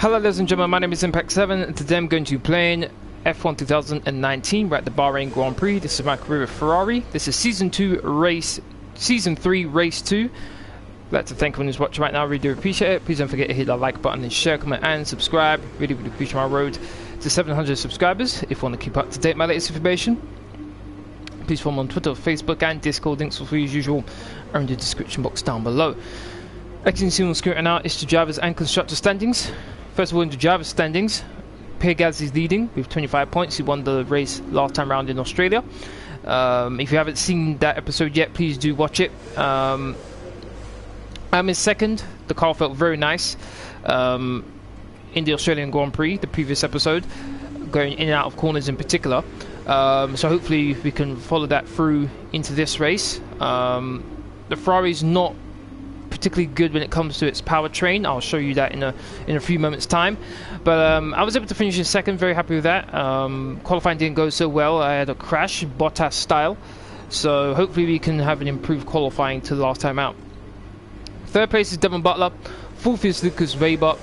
Hello ladies and gentlemen, my name is Impact7 and today I'm going to be playing F1 2019. We're at the Bahrain Grand Prix. This is my Scuderia Ferrari. This is Season 3, Race 2. I'd like to thank everyone who's watching right now. I really do appreciate it. Please don't forget to hit that like button and share, comment and subscribe. Really appreciate my road to 700 subscribers. If you want to keep up to date with my latest information, please follow me on Twitter, Facebook and Discord. Links for free as usual are in the description box down below. As you can see on the screen right now, it's the drivers and constructor standings. First of all, in the driver's standings, Pierre Gasly is leading with 25 points. He won the race last time round in Australia. If you haven't seen that episode yet, please do watch it. I'm in second. The car felt very nice in the Australian Grand Prix, the previous episode, going in and out of corners in particular. So hopefully we can follow that through into this race. The Ferrari's not particularly good when it comes to its powertrain. I'll show you that in a few moments time, but I was able to finish in second. Very happy with that. Qualifying didn't go so well. I had a crash, Bottas style, so hopefully we can have an improved qualifying to the last time out. Third place is Devon Butler, fourth is Lucas Weber,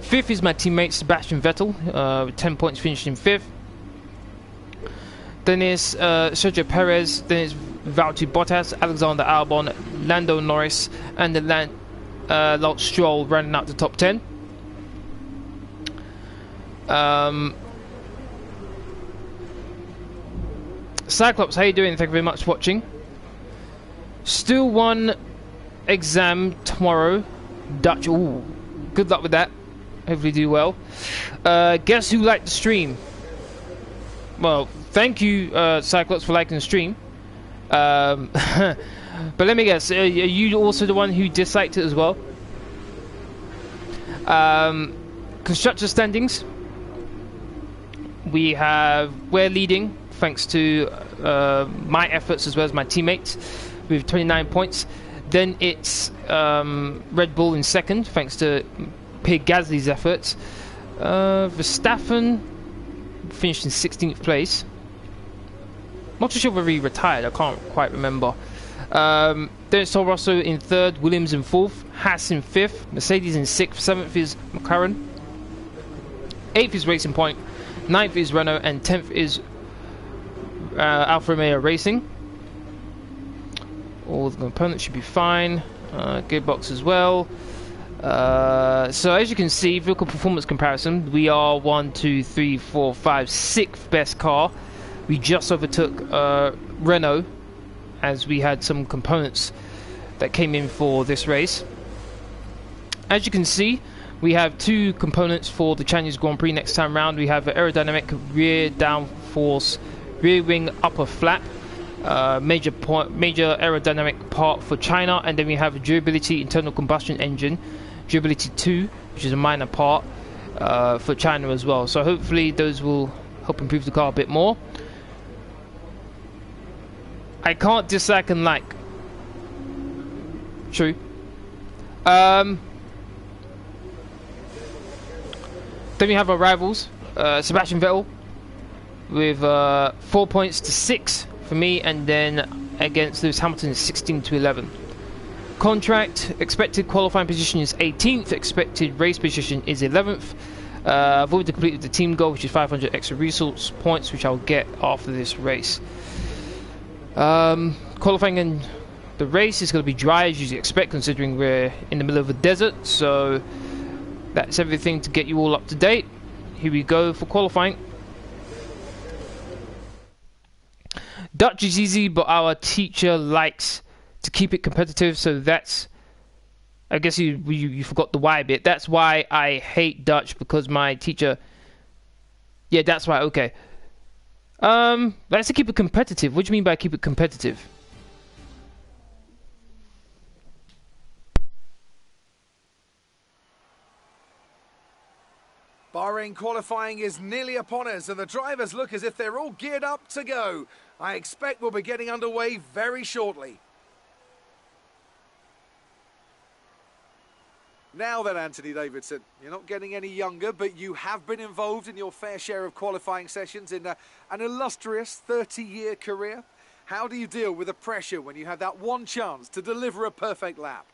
fifth is my teammate Sebastian Vettel with 10 points, finishing in fifth. Then is Sergio Perez, then is Valtteri Bottas, Alexander Albon, Lando Norris, and then Lance Stroll running out the top 10. Cyclops, how you doing? Thank you very much for watching. Still one exam tomorrow. Dutch, ooh, good luck with that. Hopefully do well. Guess who liked the stream? Well, thank you, Cyclops, for liking the stream. But let me guess, are you also the one who disliked it as well? Constructor standings. We're leading thanks to my efforts as well as my teammates with 29 points. Then it's Red Bull in second thanks to Pierre Gasly's efforts. Verstappen finished in 16th place. Not too sure whether he retired, I can't quite remember. Then it's Toro Rosso in third, Williams in fourth, Haas in fifth, Mercedes in sixth, seventh is McLaren, eighth is Racing Point, ninth is Renault, and 10th is Alfa Romeo Racing. All the components should be fine. Gearbox as well. So as you can see, vehicle performance comparison, we are 1, 2, 3, 4, 5, 6th best car. We just overtook Renault as we had some components that came in for this race. As you can see, we have two components for the Chinese Grand Prix next time round. We have Aerodynamic rear downforce rear wing upper flap, major aerodynamic part for China, and then we have durability internal combustion engine, durability 2, which is a minor part for China as well. So hopefully those will help improve the car a bit more. I can't dislike and like. True. Then we have our rivals, Sebastian Vettel with 4 points to 6 for me, and then against Lewis Hamilton 16 to 11. Contract expected qualifying position is 18th, expected race position is 11th. I've already completed the team goal, which is 500 extra resource points, which I'll get after this race. Qualifying in the race is going to be dry as you expect, considering we're in the middle of a desert. So that's everything to get you all up to date. Here we go for qualifying. Dutch is easy, but our teacher likes to keep it competitive, so that's, I guess you forgot the why bit. That's why I hate Dutch, because my teacher, yeah, that's why. Okay. Let's keep it competitive. What do you mean by keep it competitive? Bahrain qualifying is nearly upon us, and the drivers look as if they're all geared up to go. I expect we'll be getting underway very shortly. Now then, Anthony Davidson, you're not getting any younger, but you have been involved in your fair share of qualifying sessions in an illustrious 30-year career. How do you deal with the pressure when you have that one chance to deliver a perfect lap?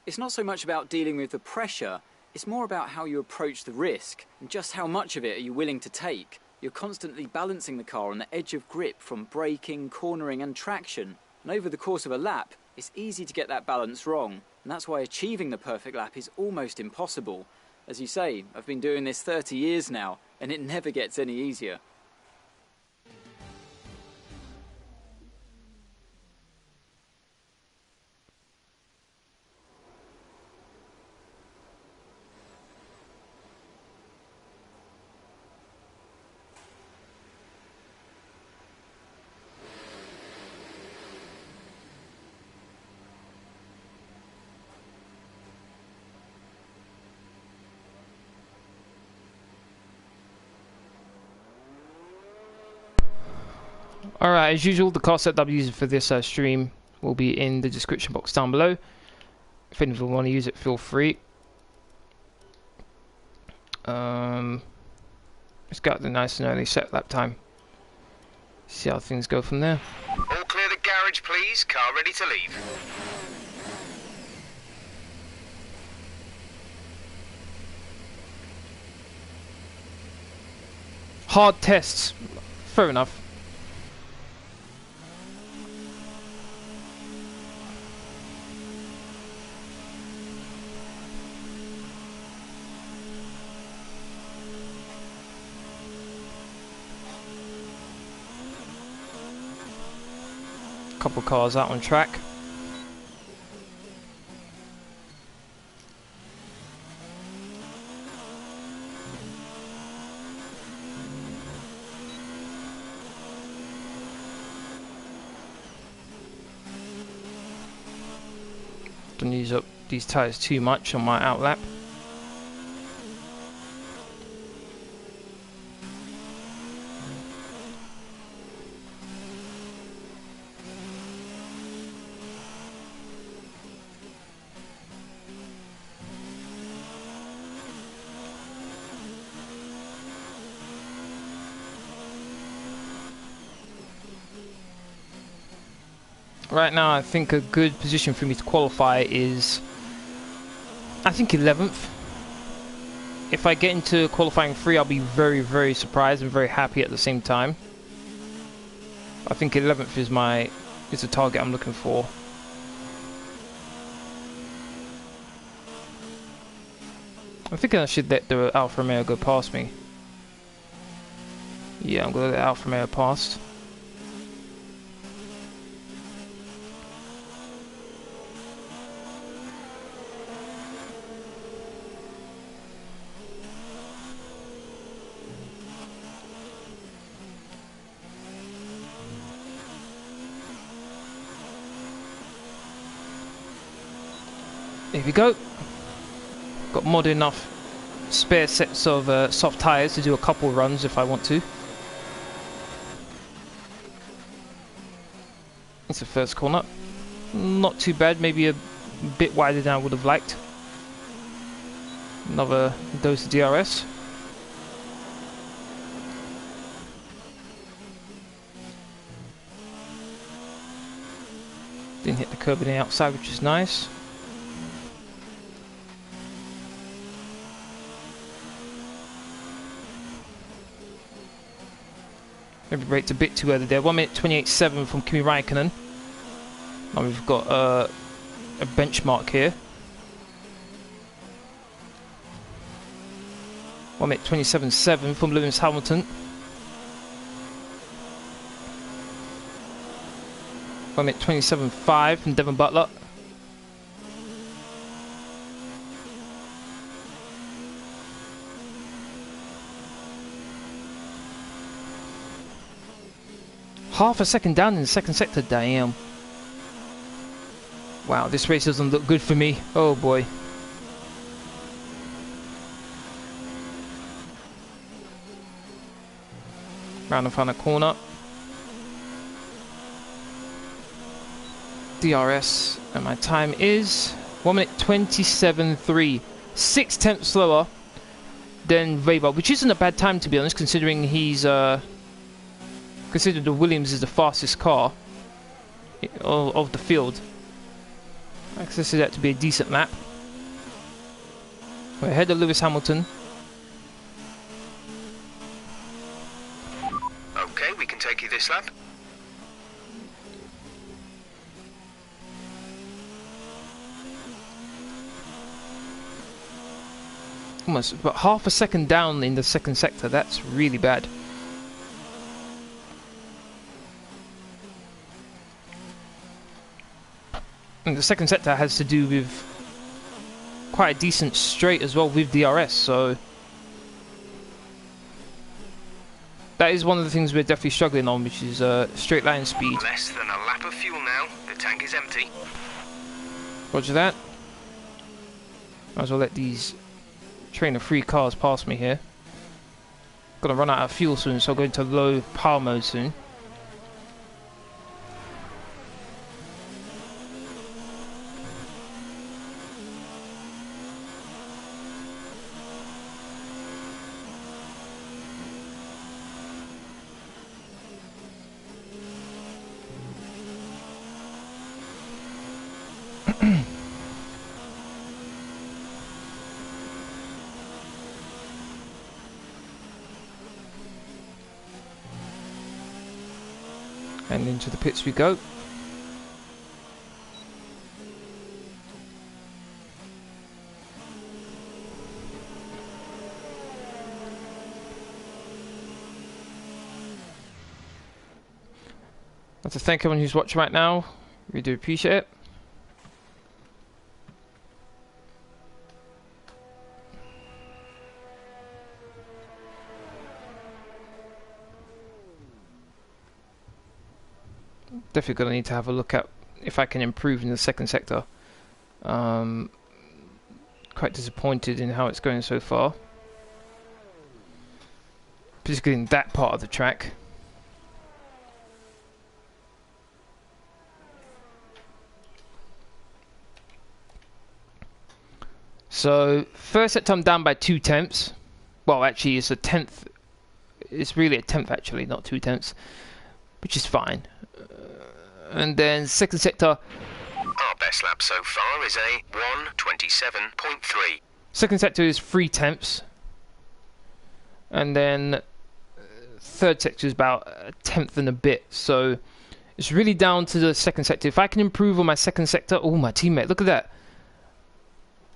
It's not so much about dealing with the pressure, It's more about how you approach the risk and just how much of it are you willing to take. You're constantly balancing the car on the edge of grip from braking, cornering and traction. And over the course of a lap, it's easy to get that balance wrong. And that's why achieving the perfect lap is almost impossible. As you say, I've been doing this 30 years now, and it never gets any easier. Alright, as usual, the car set that I'm using for this stream will be in the description box down below. If any of you want to use it, feel free. Let's get the nice and early set lap time. See how things go from there. All clear the garage, please. Car ready to leave. Hard tests. Fair enough. Couple cars out on track. Don't use up these tyres too much on my outlap. Right now, I think a good position for me to qualify is, I think 11th. If I get into qualifying 3, I'll be very, very surprised and very happy at the same time. I think 11th is the target I'm looking for. I think I should let the Alfa Romeo go past me. Yeah, I'm gonna let the Alfa Romeo past. Here we go. Got more than enough spare sets of soft tyres to do a couple runs if I want to. It's the first corner. Not too bad, maybe a bit wider than I would have liked. Another dose of DRS. Didn't hit the curb on the outside, which is nice. Maybe braked a bit too early there. 1 minute 28.7 from Kimi Räikkönen. Now we've got a benchmark here. 1 minute 27.7 from Lewis Hamilton. 1 minute 27.5 from Devon Butler. Half a second down in the second sector, damn. Wow, this race doesn't look good for me. Oh boy. Round the final corner. DRS, and my time is 1 minute 27.3. 6/10 slower than Weber, which isn't a bad time to be honest, considering he's considered the Williams is the fastest car of the field. I consider that to be a decent lap. We're ahead of Lewis Hamilton. Okay, we can take you this lap. Almost about half a second down in the second sector. That's really bad. And the second sector has to do with quite a decent straight as well with DRS, so that is one of the things we're definitely struggling on, which is straight line speed. Less than a lap of fuel now. The tank is empty. Roger that. Might as well let these train of 3 cars pass me here. Gonna run out of fuel soon, so I'll go into low power mode soon. And into the pits we go. I'd like to thank everyone who's watching right now. We do appreciate it. Definitely going to need to have a look at if I can improve in the second sector. Quite disappointed in how it's going so far, particularly in that part of the track. So first sector I'm down by 2 tenths. Well, actually it's a tenth. It's really a tenth actually, not 2 tenths, which is fine. And then second sector. Our best lap so far is a 1:27.3. Second sector is 3 tenths. And then third sector is about a tenth and a bit. So it's really down to the second sector. If I can improve on my second sector. Oh, my teammate, look at that.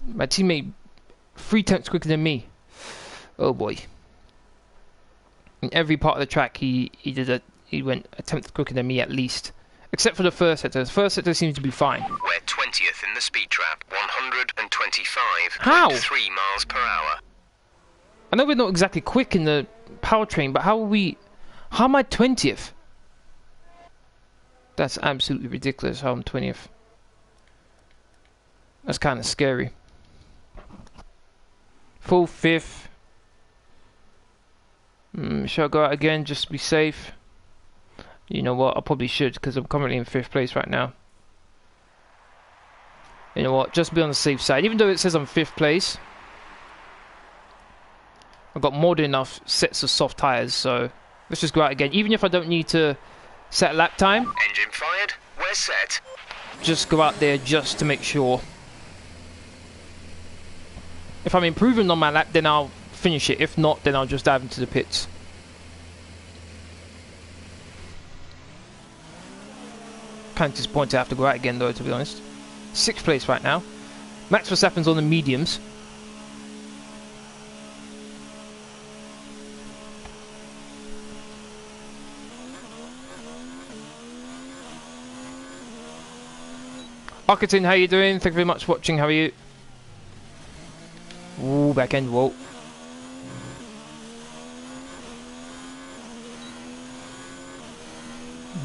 My teammate 3 tenths quicker than me. Oh boy. In every part of the track he went a tenth quicker than me at least. Except for the first sector. The first sector seems to be fine. We're 20th in the speed trap, 125.3 How? miles per hour. I know we're not exactly quick in the powertrain, but how am I 20th? That's absolutely ridiculous how I'm 20th. That's kind of scary. Full 5th. Should I go out again just to be safe? You know what, I probably should, because I'm currently in 5th place right now. You know what, just be on the safe side. Even though it says I'm 5th place, I've got more than enough sets of soft tyres, so let's just go out again. Even if I don't need to set a lap time. Engine fired, we're set. Just go out there just to make sure. If I'm improving on my lap, then I'll finish it. If not, then I'll just dive into the pits. Kind of disappointed to have to go out again though, to be honest. 6th place right now. Max Verstappen's on the mediums. Arkitin, how you doing? Thank you very much for watching. How are you? Ooh, back end, whoa.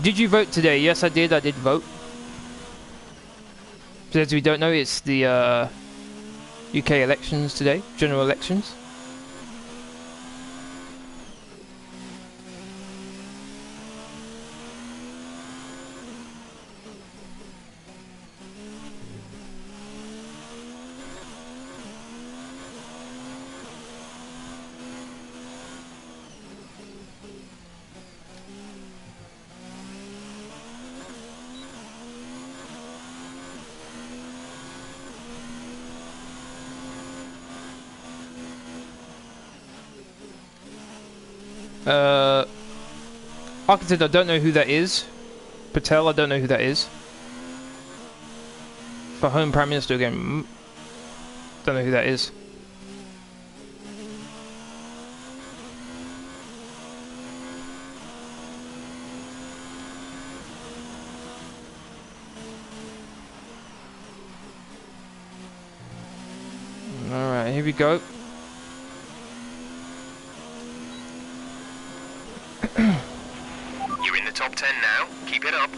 Did you vote today? Yes, I did. I did vote. For those who don't know, it's the UK elections today, general elections. Architect, I don't know who that is. Patel, I don't know who that is. For Home Prime Minister again, don't know who that is. Alright, here we go. You're in the top 10 now. Keep it up.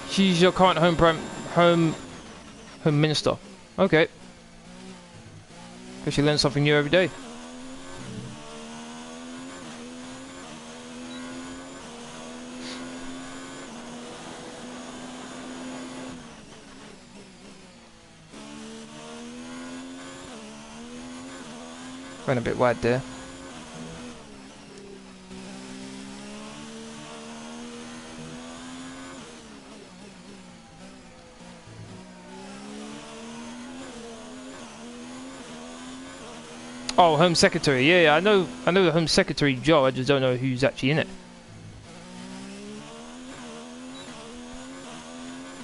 She's your current home minister. Okay. Guess you learn something new every day. Went a bit wide there. Oh, Home Secretary. Yeah, I know the Home Secretary job. I just don't know who's actually in it.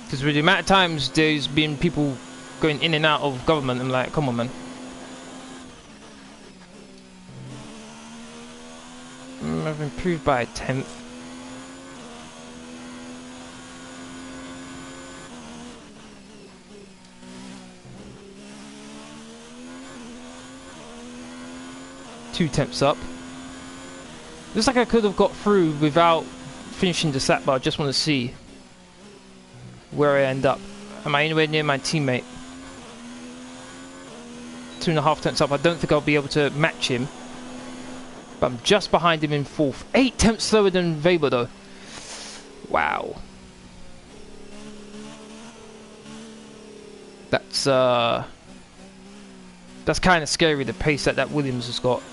Because with the amount of times there's been people going in and out of government, I'm like, come on, man. I've improved by a 10th. Two tenths up. Looks like I could have got through without finishing the lap, but I just want to see where I end up. Am I anywhere near my teammate? 2.5 tenths up. I don't think I'll be able to match him. But I'm just behind him in 4th. 8 tenths slower than Weber though. Wow. That's kind of scary, the pace that Williams has got.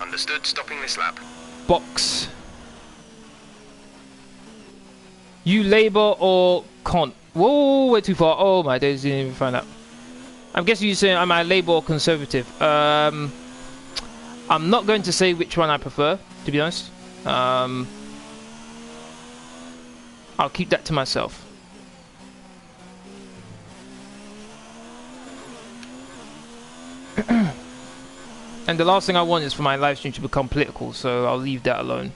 Understood. Stopping this lap. Box. You Labour or Con? Whoa, we're too far. Oh my days, didn't even find out. I'm guessing you're saying am I Labour or Conservative? I'm not going to say which one I prefer, to be honest. I'll keep that to myself. And the last thing I want is for my live stream to become political, so I'll leave that alone.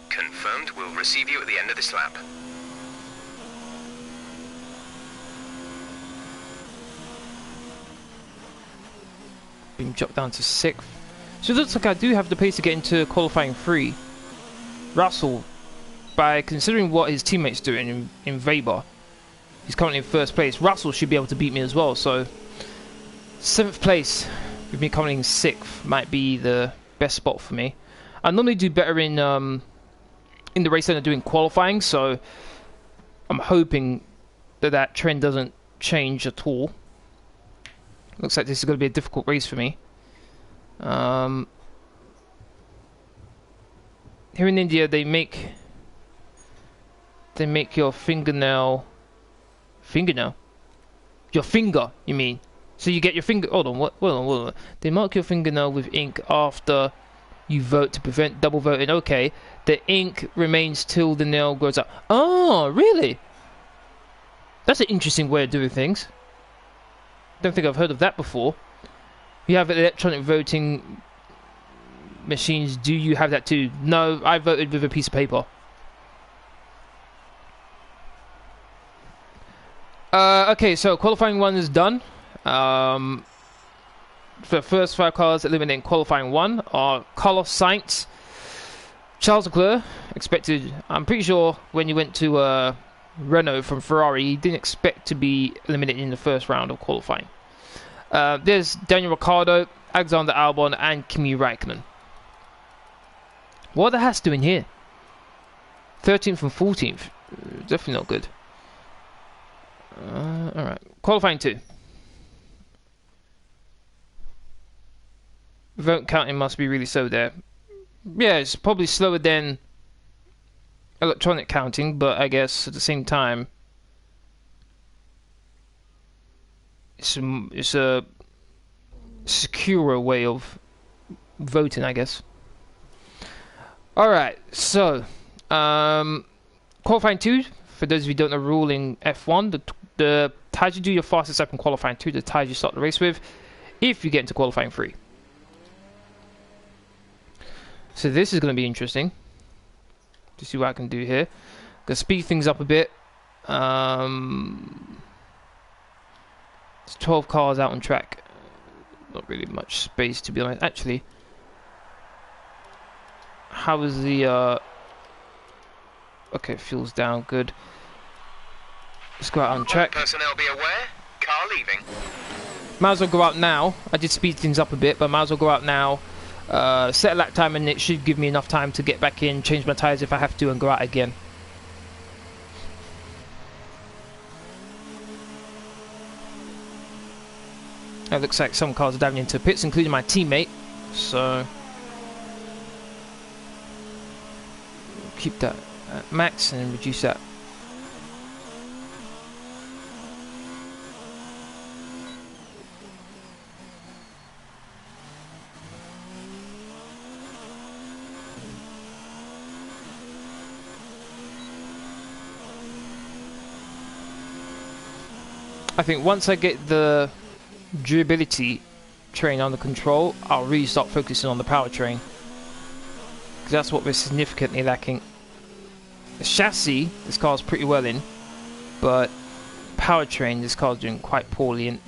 Confirmed. We'll receive you at the end of this lap. Being dropped down to 6th. So it looks like I do have the pace to get into qualifying 3. Russell, by considering what his teammates doing in Weber, he's currently in 1st place. Russell should be able to beat me as well. So 7th place with me coming in 6th might be the best spot for me. I normally do better in the race than I do in qualifying, so I'm hoping that trend doesn't change at all. Looks like this is going to be a difficult race for me. Here in India, they make your fingernail, your finger, you mean? So you get your finger. Hold on. They mark your fingernail with ink after you vote to prevent double voting. Okay, the ink remains till the nail grows up. Oh, really? That's an interesting way of doing things. Don't think I've heard of that before. You have electronic voting machines. Do you have that too? No, I voted with a piece of paper. Okay, so qualifying 1 is done. For the first 5 cars eliminating qualifying 1 are Carlos Sainz, Charles Leclerc. Expected, I'm pretty sure when you went to Renault from Ferrari, he didn't expect to be eliminated in the first round of qualifying. There's Daniel Ricciardo, Alexander Albon, and Kimi Räikkönen. What are the Haas doing here? 13th and 14th. Definitely not good. Alright. Qualifying 2. Vote counting must be really slow there. Yeah, it's probably slower than electronic counting, but I guess at the same time it's a securer way of voting, I guess. Alright, so qualifying 2, for those of you who don't know the rule in F1, the tires you do your fastest lap in qualifying 2, the tires you start the race with, if you get into qualifying 3. So this is going to be interesting to see what I can do here. Gonna speed things up a bit. There's 12 cars out on track. Not really much space, to be honest. Actually, how is the okay, fuel's down, good. Let's go out on track. Personnel be aware, car leaving. Might as well go out now. I did speed things up a bit, but might as well go out now. Set a lap time, and it should give me enough time to get back in, change my tyres if I have to, and go out again. It looks like some cars are diving into pits, including my teammate. So keep that at max and reduce that. I think once I get the durability train under control, I'll really start focusing on the powertrain, because that's what we're significantly lacking. The chassis, this car's pretty well in, but powertrain, this car's doing quite poorly in.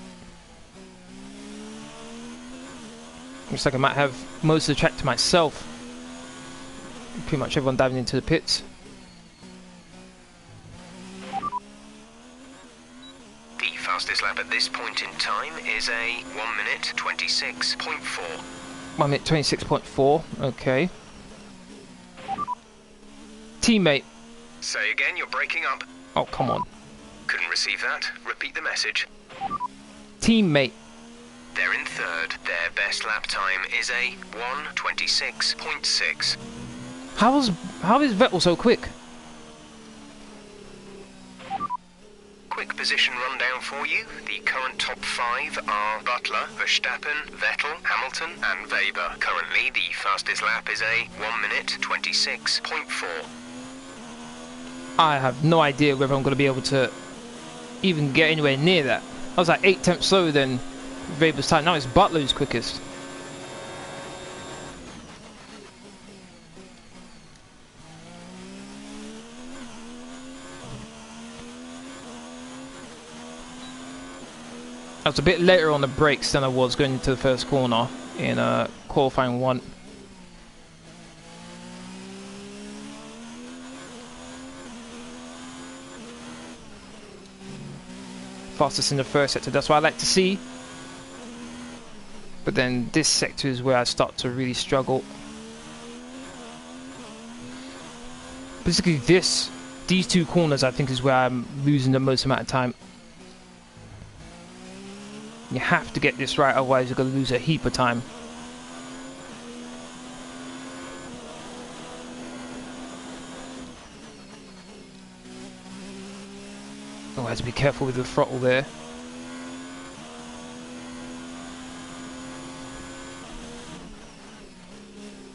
Looks like I might have most of the track to myself. Pretty much everyone diving into the pits. Fastest lap at this point in time is a 1 minute 26.4. 1 minute 26.4, okay. Teammate. Say again, you're breaking up. Oh, come on. Couldn't receive that. Repeat the message. Teammate. They're in third. Their best lap time is a 1:26.6. How is Vettel so quick? Quick position rundown for you. The current top 5 are Butler, Verstappen, Vettel, Hamilton and Weber. Currently the fastest lap is a 1 minute 26.4. I have no idea whether I'm going to be able to even get anywhere near that. I was like 8 tenths slower than Weber's time. Now it's Butler's quickest. I was a bit later on the brakes than I was going into the first corner in qualifying 1. Fastest in the first sector, that's what I like to see. But then this sector is where I start to really struggle. Basically these 2 corners I think is where I'm losing the most amount of time. You have to get this right, otherwise you're going to lose a heap of time. Oh, I have to be careful with the throttle there.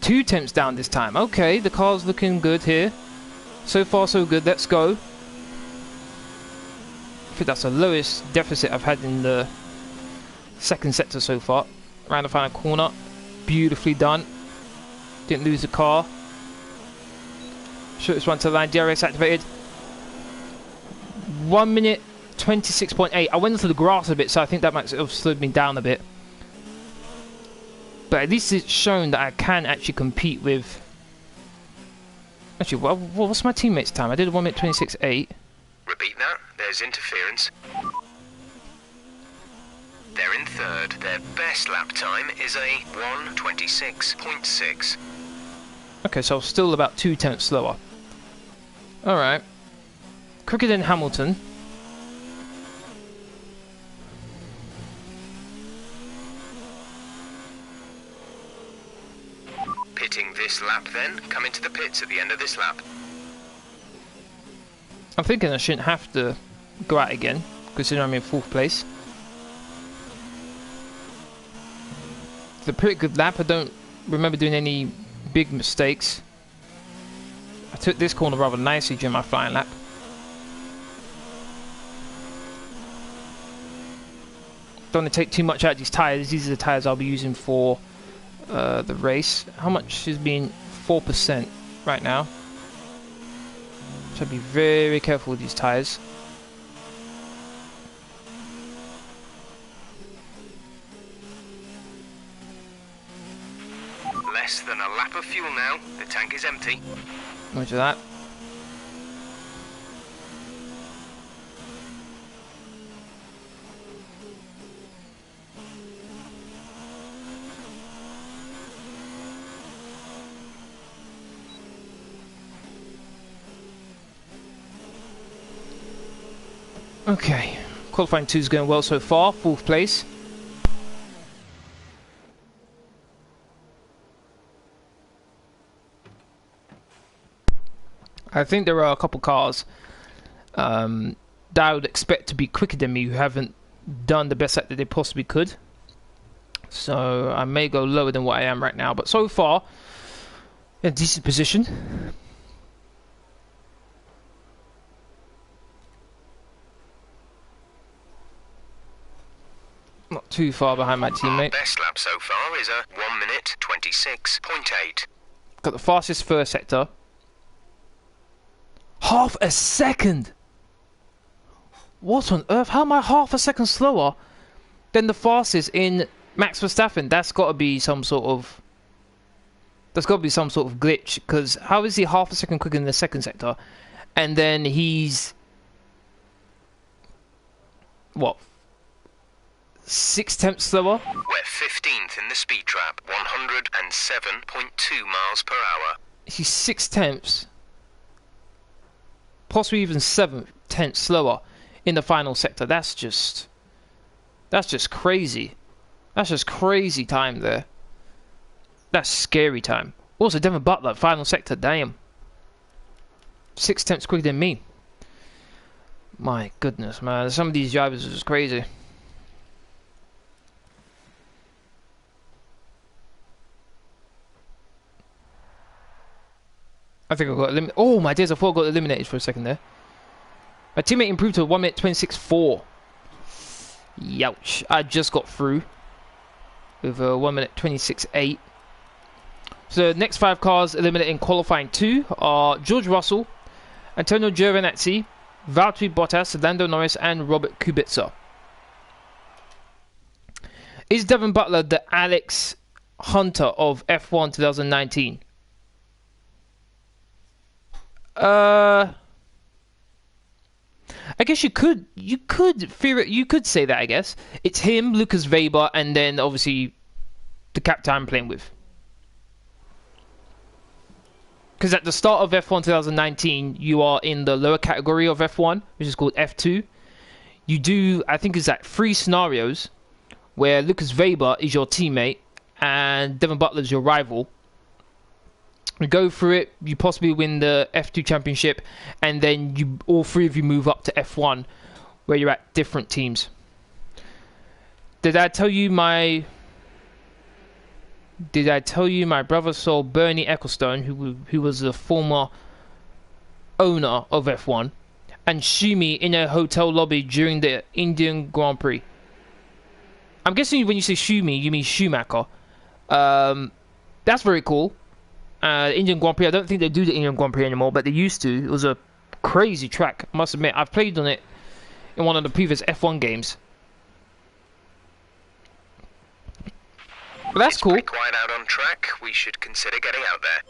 Two tenths down this time. Okay, the car's looking good here. So far so good, let's go. I think that's the lowest deficit I've had in the second sector so far. Around the final corner, beautifully done. Didn't lose the car. Shortest run to the line, DRS activated. 1 minute 26.8. I went into the grass a bit, so I think that might have slowed me down a bit. But at least it's shown that I can actually compete with. Actually, what's my teammate's time? I did a 1 minute 26.8. Repeat that. There's interference. They're in third. Their best lap time is a 1:26.6. Okay, so still about 2/10 slower. Alright. Quicker than Hamilton. Pitting this lap then. Come into the pits at the end of this lap. I'm thinking I shouldn't have to go out again, considering I'm in 4th place. It's a pretty good lap. I don't remember doing any big mistakes. I took this corner rather nicely during my flying lap. Don't want to take too much out of these tyres. These are the tyres I'll be using for the race. How much is being 4% right now? So be very careful with these tyres. Less than a lap of fuel now. The tank is empty. Roger that. Okay, qualifying 2 is going well so far, 4th place. I think there are a couple cars that I would expect to be quicker than me who haven't done the best that they possibly could. So I may go lower than what I am right now, but so far, in a decent position. Not too far behind my teammate. Best lap so far is a 1 minute 26.8. Got the fastest first sector. Half a second! What on earth? How am I half a second slower than the fastest in Max Verstappen? That's got to be some sort of... There's got to be some sort of glitch, because how is he half a second quicker in the second sector? And then he's... What? 6/10 slower? We're 15th in the speed trap, 107.2 miles per hour. He's 6/10, possibly even 7/10 slower in the final sector. That's just crazy. That's just crazy time there. That's scary time. Also, Devin Butler, final sector, damn. 6/10 quicker than me. My goodness, man. Some of these drivers are just crazy. I think I got eliminated. Oh my days, I thought I got eliminated for a second there. My teammate improved to 1 minute 26.4. Youch. I just got through with 1 minute 26.8. So the next 5 cars eliminated in qualifying 2 are George Russell, Antonio Giovinazzi, Valtteri Bottas, Lando Norris, and Robert Kubica. Is Devin Butler the Alex Hunter of F1 2019? I guess you could say that. I guess it's him, Lucas Weber, and then obviously the captain I'm playing with. Because at the start of F1 2019, you are in the lower category of F1, which is called F2. You do, I think it's like 3 scenarios where Lucas Weber is your teammate and Devin Butler is your rival. You go through it, you possibly win the F2 championship, and then all 3 of you move up to F1, where you're at different teams. Did I tell you my brother saw Bernie Ecclestone, who was the former owner of F1, and Shumi in a hotel lobby during the Indian Grand Prix? I'm guessing when you say Shumi, you mean Schumacher. That's very cool. Indian Grand Prix, I don't think they do the Indian Grand Prix anymore, but they used to. It was a crazy track, I must admit. I've played on it in one of the previous F1 games. But that's cool. Pretty quiet out on track. We should consider getting out there.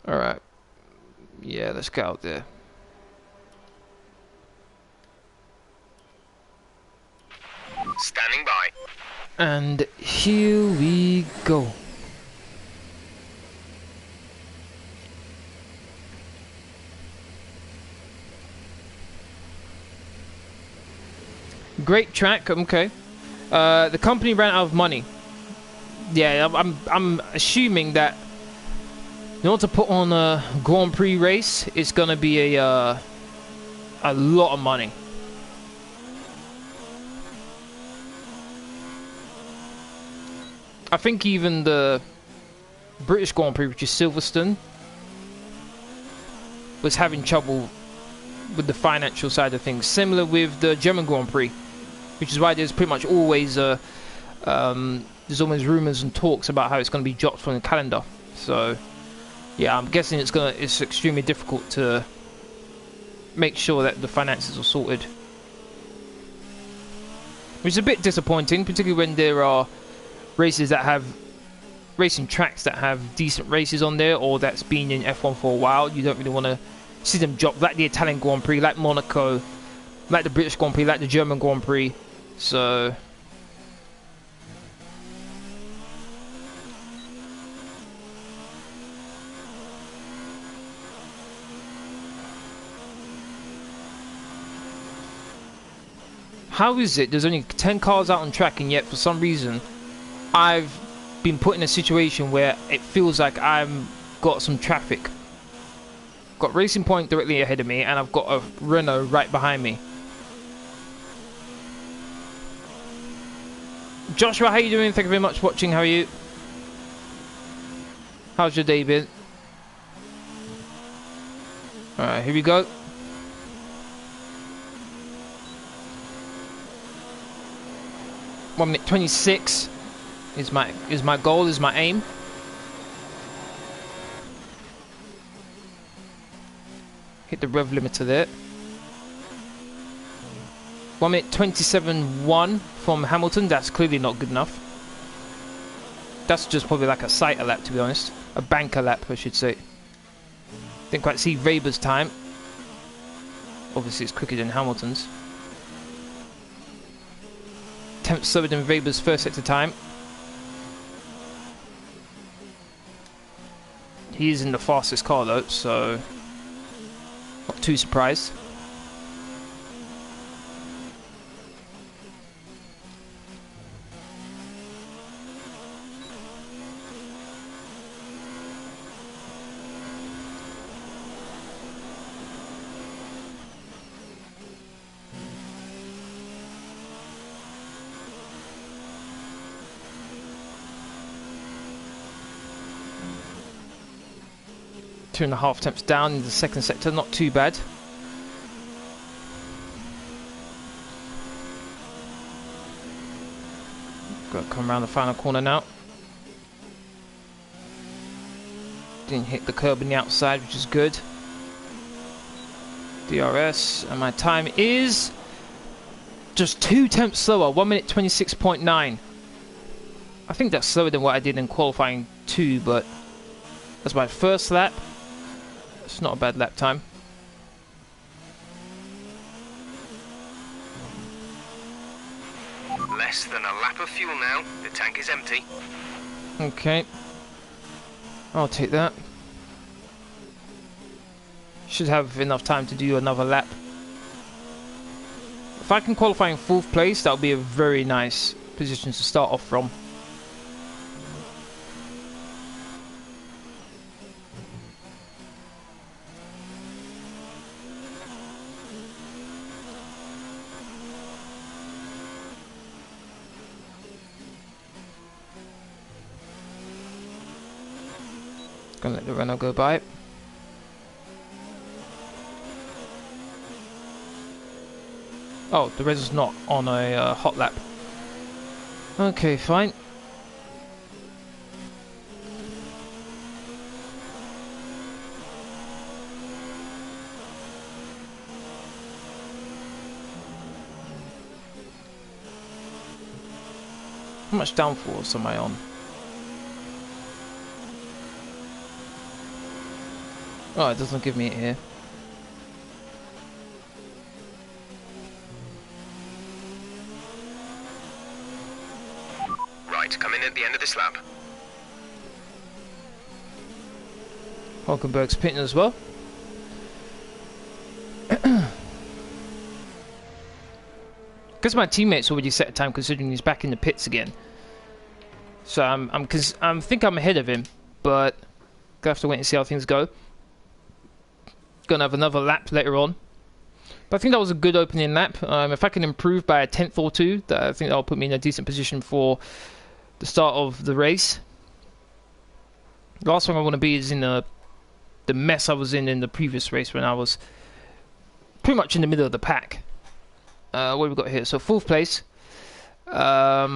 Alright. Yeah, let's get out there. Standing by. And here we go. great track. Okay. The company ran out of money. Yeah, I'm assuming that in order to put on a Grand Prix race, it's gonna be a lot of money. I think even the British Grand Prix, which is Silverstone, was having trouble with the financial side of things. Similar with the German Grand Prix, which is why there's pretty much always there's always rumors and talks about how it's going to be dropped from the calendar. So yeah, I'm guessing it's extremely difficult to make sure that the finances are sorted, which is a bit disappointing, particularly when there are races that have racing tracks that have decent races on there, or that's been in F1 for a while. You don't really want to see them drop, like the Italian Grand Prix, like Monaco, like the British Grand Prix, like the German Grand Prix. So how is it there's only 10 cars out on track, and yet for some reason I've been put in a situation where it feels like I've got some traffic? Got Racing Point directly ahead of me, and I've got a Renault right behind me. Joshua, how you doing? Thank you very much for watching. How are you? How's your day been? Alright, here we go. One minute 26 is my goal, is my aim. Hit the rev limiter there. 1 minute 27.1 from Hamilton. That's clearly not good enough. That's just probably like a sighter lap, to be honest. A banker lap, I should say. Didn't quite see Weber's time. Obviously it's quicker than Hamilton's. 10th slower than Weber's first sector time. He is in the fastest car though, so not too surprised. Two and a half temps down in the second sector, not too bad. Got to come around the final corner now. Didn't hit the curb on the outside, which is good. DRS, and my time is just 2 temps slower, 1 minute 26.9. I think that's slower than what I did in qualifying 2, but that's my first lap. It's not a bad lap time. Less than a lap of fuel now. The tank is empty. Okay. I'll take that. Should have enough time to do another lap. If I can qualify in 4th place, that would be a very nice position to start off from. Gonna let the Renault go by. Oh, the res is not on a hot lap. Okay, fine. How much downforce am I on? Oh, it doesn't give me it here. Right, come in at the end of this lap. Hulkenberg's pitting as well. Because my teammate's already set a time, considering he's back in the pits again. So I think I'm ahead of him, but gonna have to wait and see how things go. Gonna have another lap later on. But I think that was a good opening lap. If I can improve by a 10th or two, I think that'll put me in a decent position for the start of the race. The last thing I want to be is in the mess I was in the previous race when I was pretty much in the middle of the pack. What have we got here? So 4th place. Our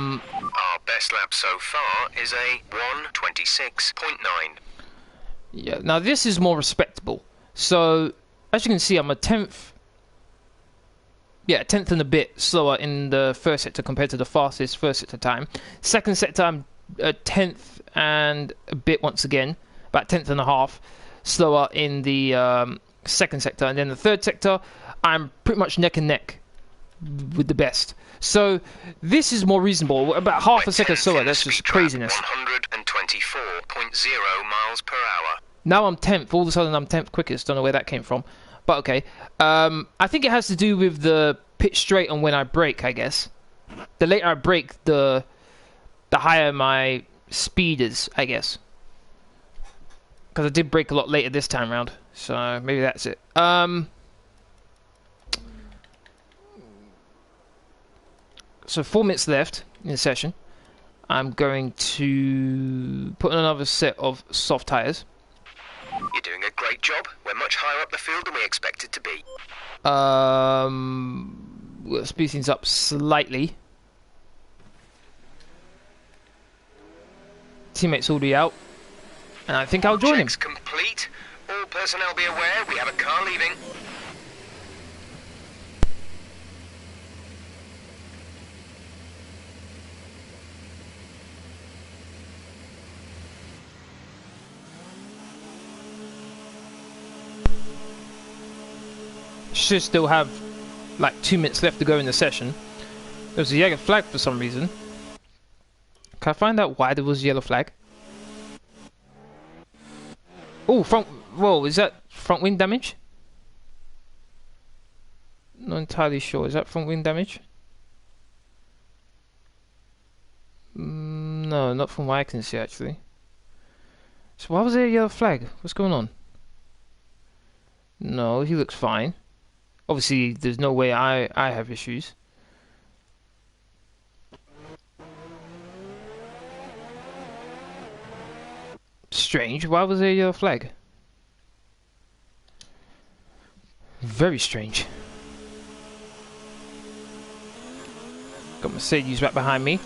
best lap so far is a 1:26.9. Yeah, now this is more respectable. So, as you can see, I'm a 10th. Yeah, 10th and a bit slower in the first sector compared to the fastest first sector time. Second sector, I'm a 10th and a bit once again. About 10th and a half slower in the second sector. And then the third sector, I'm pretty much neck and neck with the best. So this is more reasonable. About half a second slower. That's just craziness. 124.0 miles per hour. Now I'm 10th. All of a sudden I'm 10th quickest. Don't know where that came from. But okay. I think it has to do with the pitch straight and when I brake, I guess. The later I brake, the higher my speed is, I guess. Because I did brake a lot later this time round. So maybe that's it. So 4 minutes left in the session. I'm going to put on another set of soft tyres. You're doing a great job. We're much higher up the field than we expected to be. We'll speed things up slightly. Teammate's already out. And I think I'll join him. Checks complete. All personnel be aware, we have a car leaving. Should still have like 2 minutes left to go in the session. There was a yellow flag for some reason. Can I find out why there was a yellow flag? Oh, front. Whoa, is that front wing damage? Not entirely sure. Is that front wing damage? No, not from what I can see actually. So why was there a yellow flag? What's going on? No, he looks fine. Obviously, there's no way I have issues. Strange. Why was there a yellow flag? Very strange. Got Mercedes right behind me.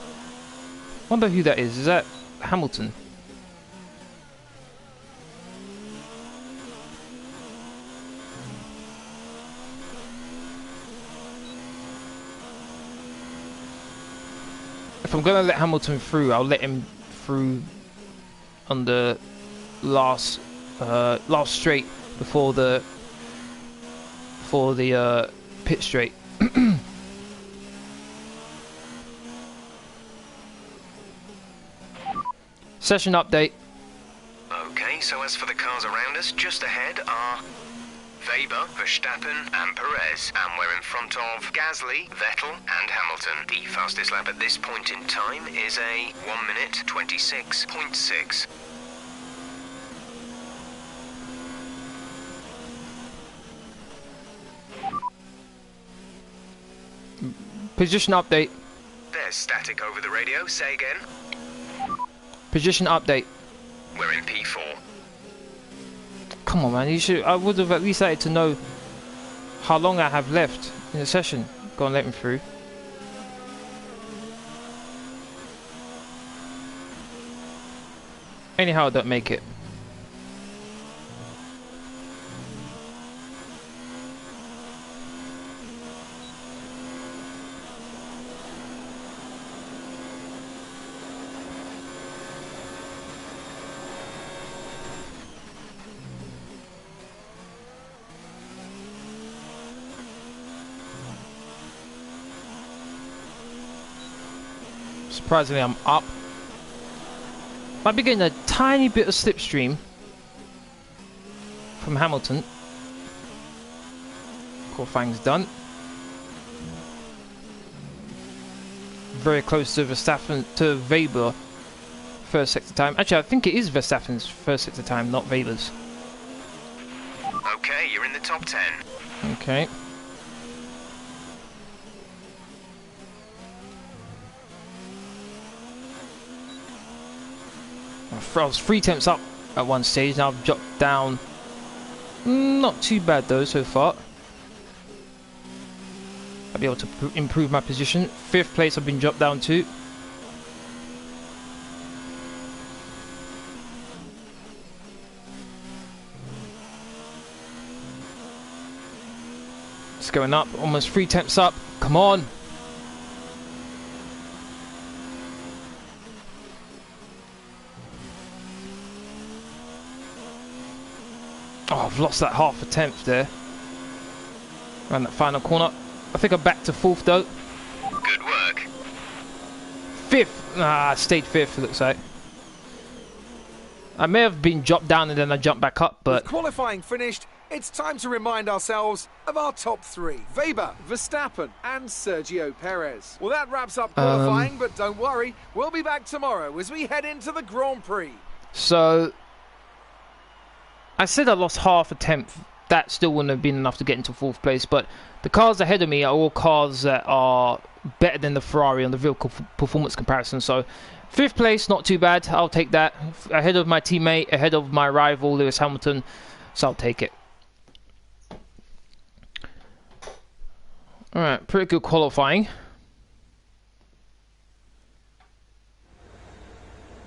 Wonder who that is. Is that Hamilton? If I'm gonna let Hamilton through, I'll let him through on the last straight before the pit straight. Session update. Okay, so as for the cars around us, just ahead are Weber, Verstappen and Perez, and we're in front of Gasly, Vettel and Hamilton. The fastest lap at this point in time is a 1:26.6. Position update. There's static over the radio, say again. Position update. We're in P4. Come on, man. You should. I would have at least liked to know how long I have left in the session. Go and let me through. Anyhow, I don't make it. Surprisingly, I'm up. Might be getting a tiny bit of slipstream from Hamilton. Qualifying's done. very close to Verstappen, to Weber first sector time. Actually, I think it is Verstappen's first sector time, not Weber's. Okay, you're in the top 10. Okay. I was 3 tenths up at one stage, now I've dropped down. Not too bad though so far. I'll be able to improve my position. 5th place I've been dropped down to. It's going up, almost 3 tenths up. Come on. Oh, I've lost that half a tenth there. Around that final corner. I think I'm back to 4th though. Good work. 5th. Ah, I stayed 5th, it looks like. I may have been dropped down and then I jumped back up, but... With qualifying finished, it's time to remind ourselves of our top 3. Weber, Verstappen and Sergio Perez. Well, that wraps up qualifying, but don't worry, we'll be back tomorrow as we head into the Grand Prix. So... I said I lost half a tenth. That still wouldn't have been enough to get into 4th place, but the cars ahead of me are all cars that are better than the Ferrari on the vehicle performance comparison. So 5th place, not too bad. I'll take that. Ahead of my teammate, ahead of my rival Lewis Hamilton, so I'll take it. Alright, pretty good qualifying.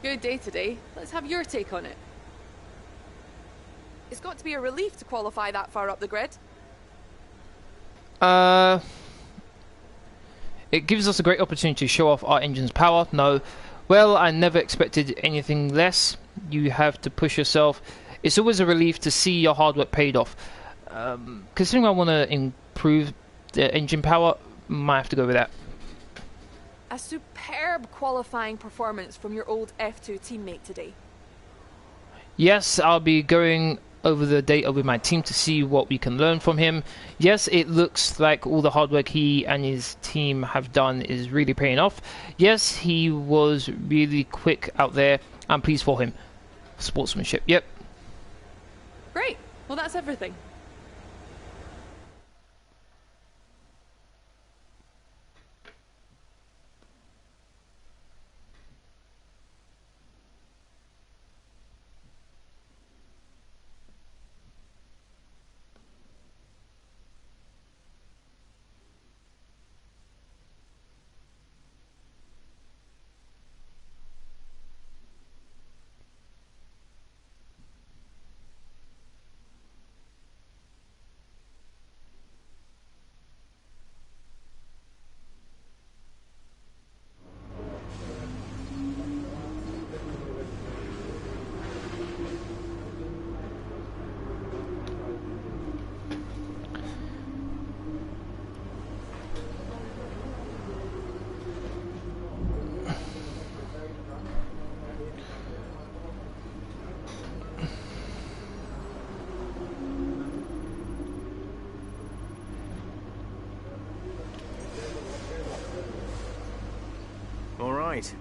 Good day today. Let's have your take on it. It's got to be a relief to qualify that far up the grid. It gives us a great opportunity to show off our engine's power. No, well, I never expected anything less. You have to push yourself. It's always a relief to see your hard work paid off. Considering I want to improve the engine power, might have to go with that. A superb qualifying performance from your old F2 teammate today. Yes, I'll be going over the data with my team to see what we can learn from him. Yes, it looks like all the hard work he and his team have done is really paying off. Yes, he was really quick out there. I'm pleased for him. Sportsmanship, yep. Great. Well, that's everything.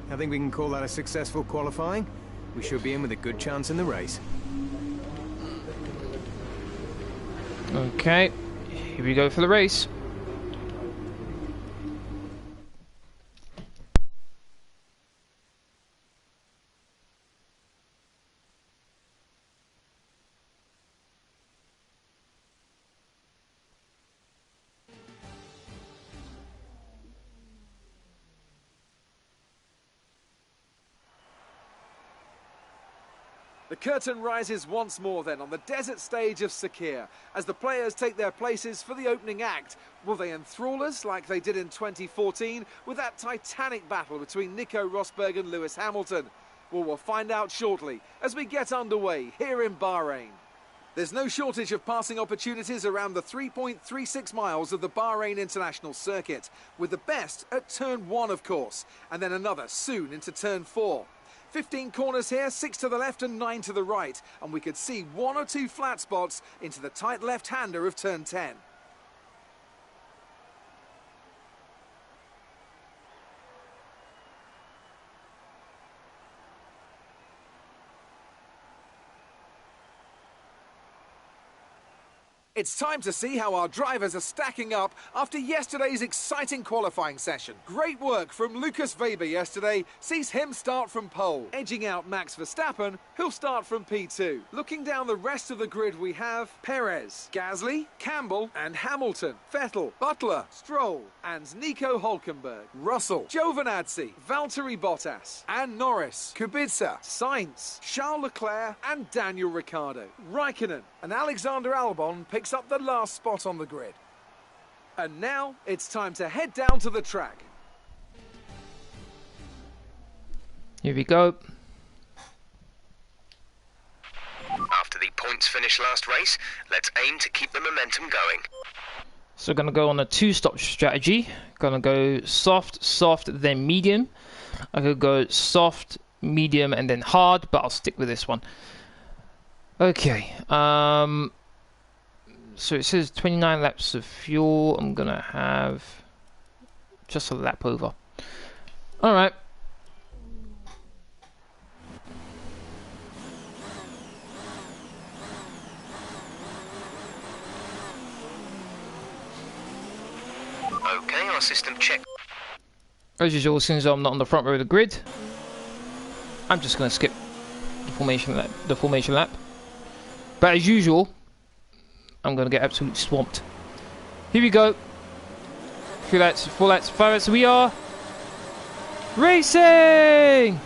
I think we can call that a successful qualifying. We should be in with a good chance in the race. Okay, here we go for the race. The curtain rises once more then on the desert stage of Scuderia as the players take their places for the opening act. Will they enthrall us like they did in 2014 with that titanic battle between Nico Rosberg and Lewis Hamilton? Well, we'll find out shortly as we get underway here in Bahrain. There's no shortage of passing opportunities around the 3.36 miles of the Bahrain International Circuit, with the best at turn 1 of course, and then another soon into turn 4. 15 corners here, 6 to the left and 9 to the right, and we could see 1 or 2 flat spots into the tight left-hander of turn 10. It's time to see how our drivers are stacking up after yesterday's exciting qualifying session. Great work from Lucas Weber yesterday sees him start from pole, edging out Max Verstappen, who'll start from P2. Looking down the rest of the grid, we have Perez, Gasly, Campbell and Hamilton, Vettel, Butler, Stroll and Nico Hülkenberg, Russell, Giovinazzi, Valtteri Bottas and Norris, Kubica, Sainz, Charles Leclerc and Daniel Ricciardo. Raikkonen and Alexander Albon picks up the last spot on the grid. And now it's time to head down to the track. Here we go. After the points finish last race, let's aim to keep the momentum going. So gonna go on a two-stop strategy. Gonna go soft, soft, then medium. I could go soft, medium, and then hard, but I'll stick with this one. Okay. So it says 29 laps of fuel. I'm gonna have just a lap over. All right. Okay, our system check. As usual, since I'm not on the front row of the grid, I'm just gonna skip the formation lap. But as usual, I'm gonna get absolutely swamped. Here we go. 3 laps, 4 laps, 5 laps. We are racing.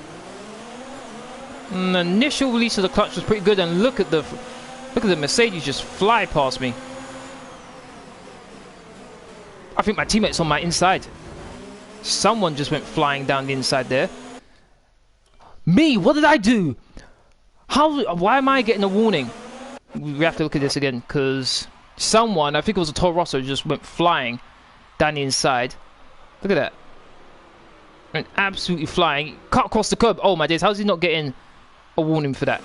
And the initial release of the clutch was pretty good, and look at the Mercedes just fly past me. I think my teammate's on my inside. Someone just went flying down the inside there. Me? What did I do? Why am I getting a warning? We have to look at this again, because someone, I think it was a Toro Rosso, just went flying down the inside. Look at that. And absolutely flying. Cut across the curb. Oh my days, how's he not getting a warning for that?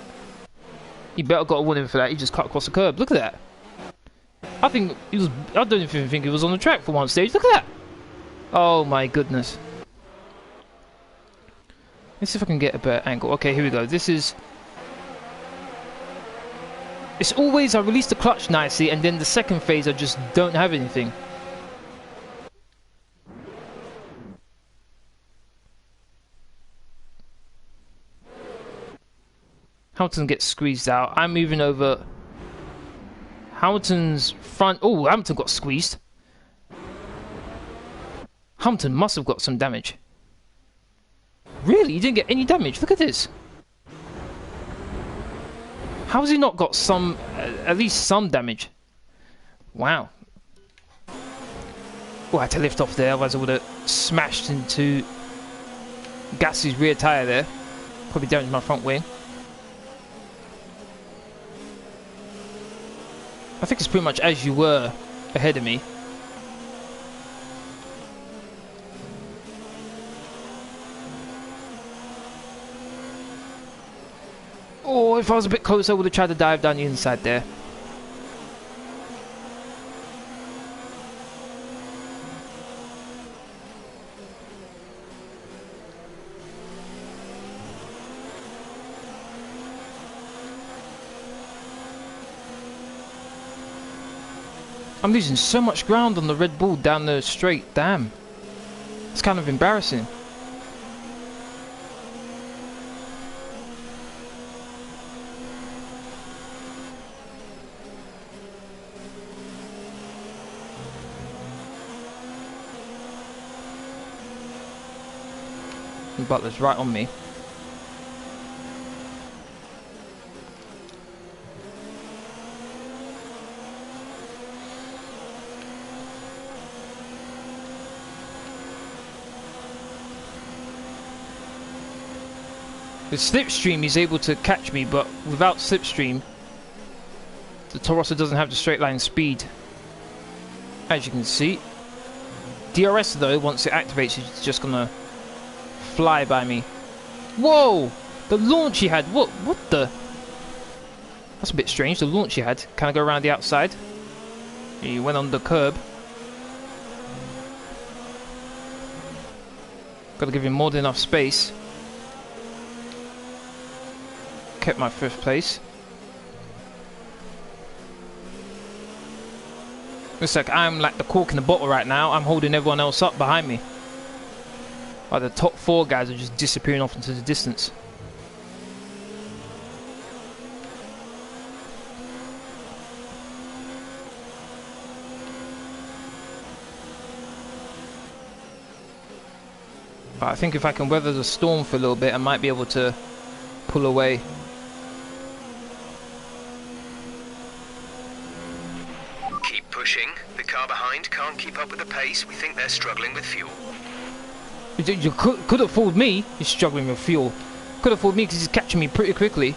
He better got a warning for that. He just cut across the curb. Look at that. I think he was, I don't even think he was on the track for one stage. Look at that. Oh my goodness. Let's see if I can get a better angle. Okay, here we go. This is... It's always I release the clutch nicely, and then the second phase I just don't have anything. Hamilton gets squeezed out. I'm moving over. Hamilton's front... Oh, Hamilton got squeezed. Hamilton must have got some damage. Really? He didn't get any damage. Look at this. How has he not got some... at least some damage? Wow. Oh, I had to lift off there, otherwise I would have smashed into Gasly's rear tyre there. Probably damaged my front wing. I think it's pretty much as you were ahead of me. Oh, if I was a bit closer, I would have tried to dive down the inside there. I'm losing so much ground on the Red Bull down the straight. Damn. It's kind of embarrassing. Butler's right on me. With slipstream he's able to catch me, but without slipstream the Toro Rosso doesn't have the straight line speed, as you can see. DRS though, once it activates, it's just gonna fly by me. Whoa! The launch he had. What the? That's a bit strange. The launch he had. Can I go around the outside? He went on the curb. Got to give him more than enough space. Kept my 5th place. Looks like I'm like the cork in the bottle right now. I'm holding everyone else up behind me. Oh, the top 4 guys are just disappearing off into the distance. But I think if I can weather the storm for a little bit, I might be able to pull away. Keep pushing. The car behind can't keep up with the pace. We think they're struggling with fuel. You could have fooled me. He's struggling with fuel. Could have fooled me because he's catching me pretty quickly.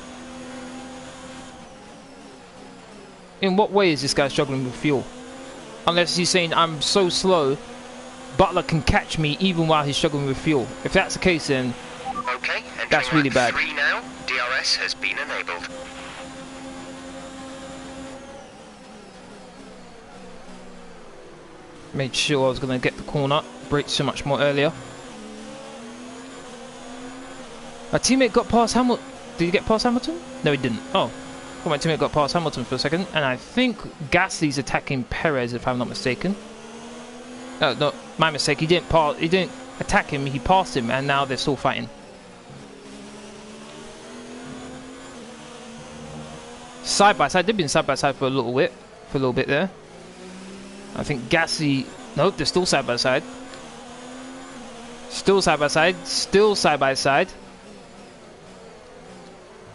In what way is this guy struggling with fuel? Unless he's saying I'm so slow, Butler can catch me even while he's struggling with fuel. If that's the case, then okay, that's really bad. 3 now. DRS has been enabled. Made sure I was going to get the corner. Braked so much more earlier. My teammate got past Hamilton. Did he get past Hamilton? No, he didn't. Oh, my teammate got past Hamilton for a second, and I think Gasly's attacking Perez, if I'm not mistaken. No, my mistake. He didn't attack him. He passed him, and now they're still fighting. Side by side. They've been side by side for a little bit there. I think Gasly. Nope, they're still side by side. Still side by side. Still side by side.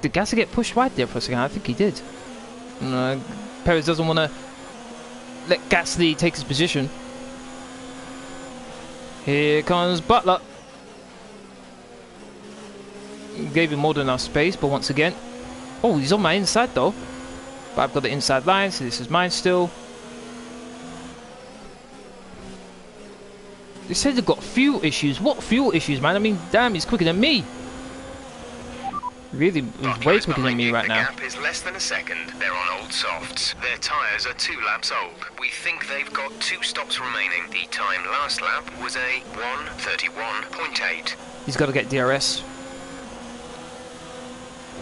Did Gasly get pushed wide there for a second? I think he did. Perez doesn't want to let Gasly take his position. Here comes Butler. Gave him more than enough space, but once again... Oh, he's on my inside though. But I've got the inside line, so this is mine still. They said they've got fuel issues. What fuel issues, man? I mean, damn, he's quicker than me. Really, he's way quicker than me right now. The gap is less than a second. They're on old softs. Their tyres are 2 laps old. We think they've got 2 stops remaining. The time last lap was a 1:31.8. He's got to get DRS.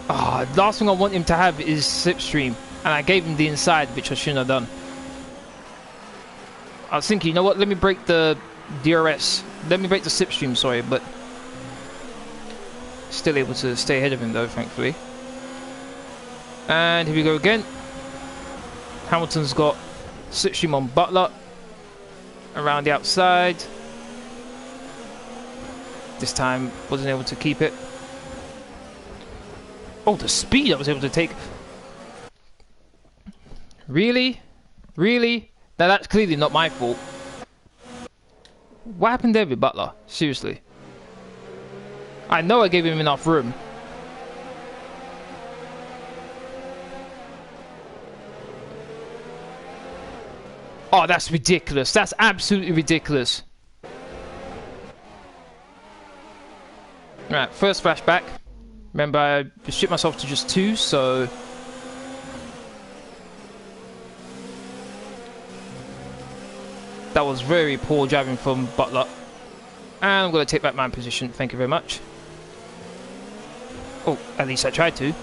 Ah, oh, last thing I want him to have is slipstream, and I gave him the inside, which I shouldn't have done. I was thinking, you know what? Let me break the DRS. Let me break the slipstream. Sorry, but. Still able to stay ahead of him though, thankfully. And here we go again. Hamilton's got slipstream on Butler. Around the outside. This time wasn't able to keep it. Oh, the speed I was able to take. Really? Really? Now that's clearly not my fault. What happened there with Butler? Seriously. I know I gave him enough room. Oh, that's ridiculous. That's absolutely ridiculous. Right, first flashback. Remember, I restrict myself to just 2, so... That was very poor driving from Butler. And I'm going to take back my position. Thank you very much. Oh, at least I tried to. You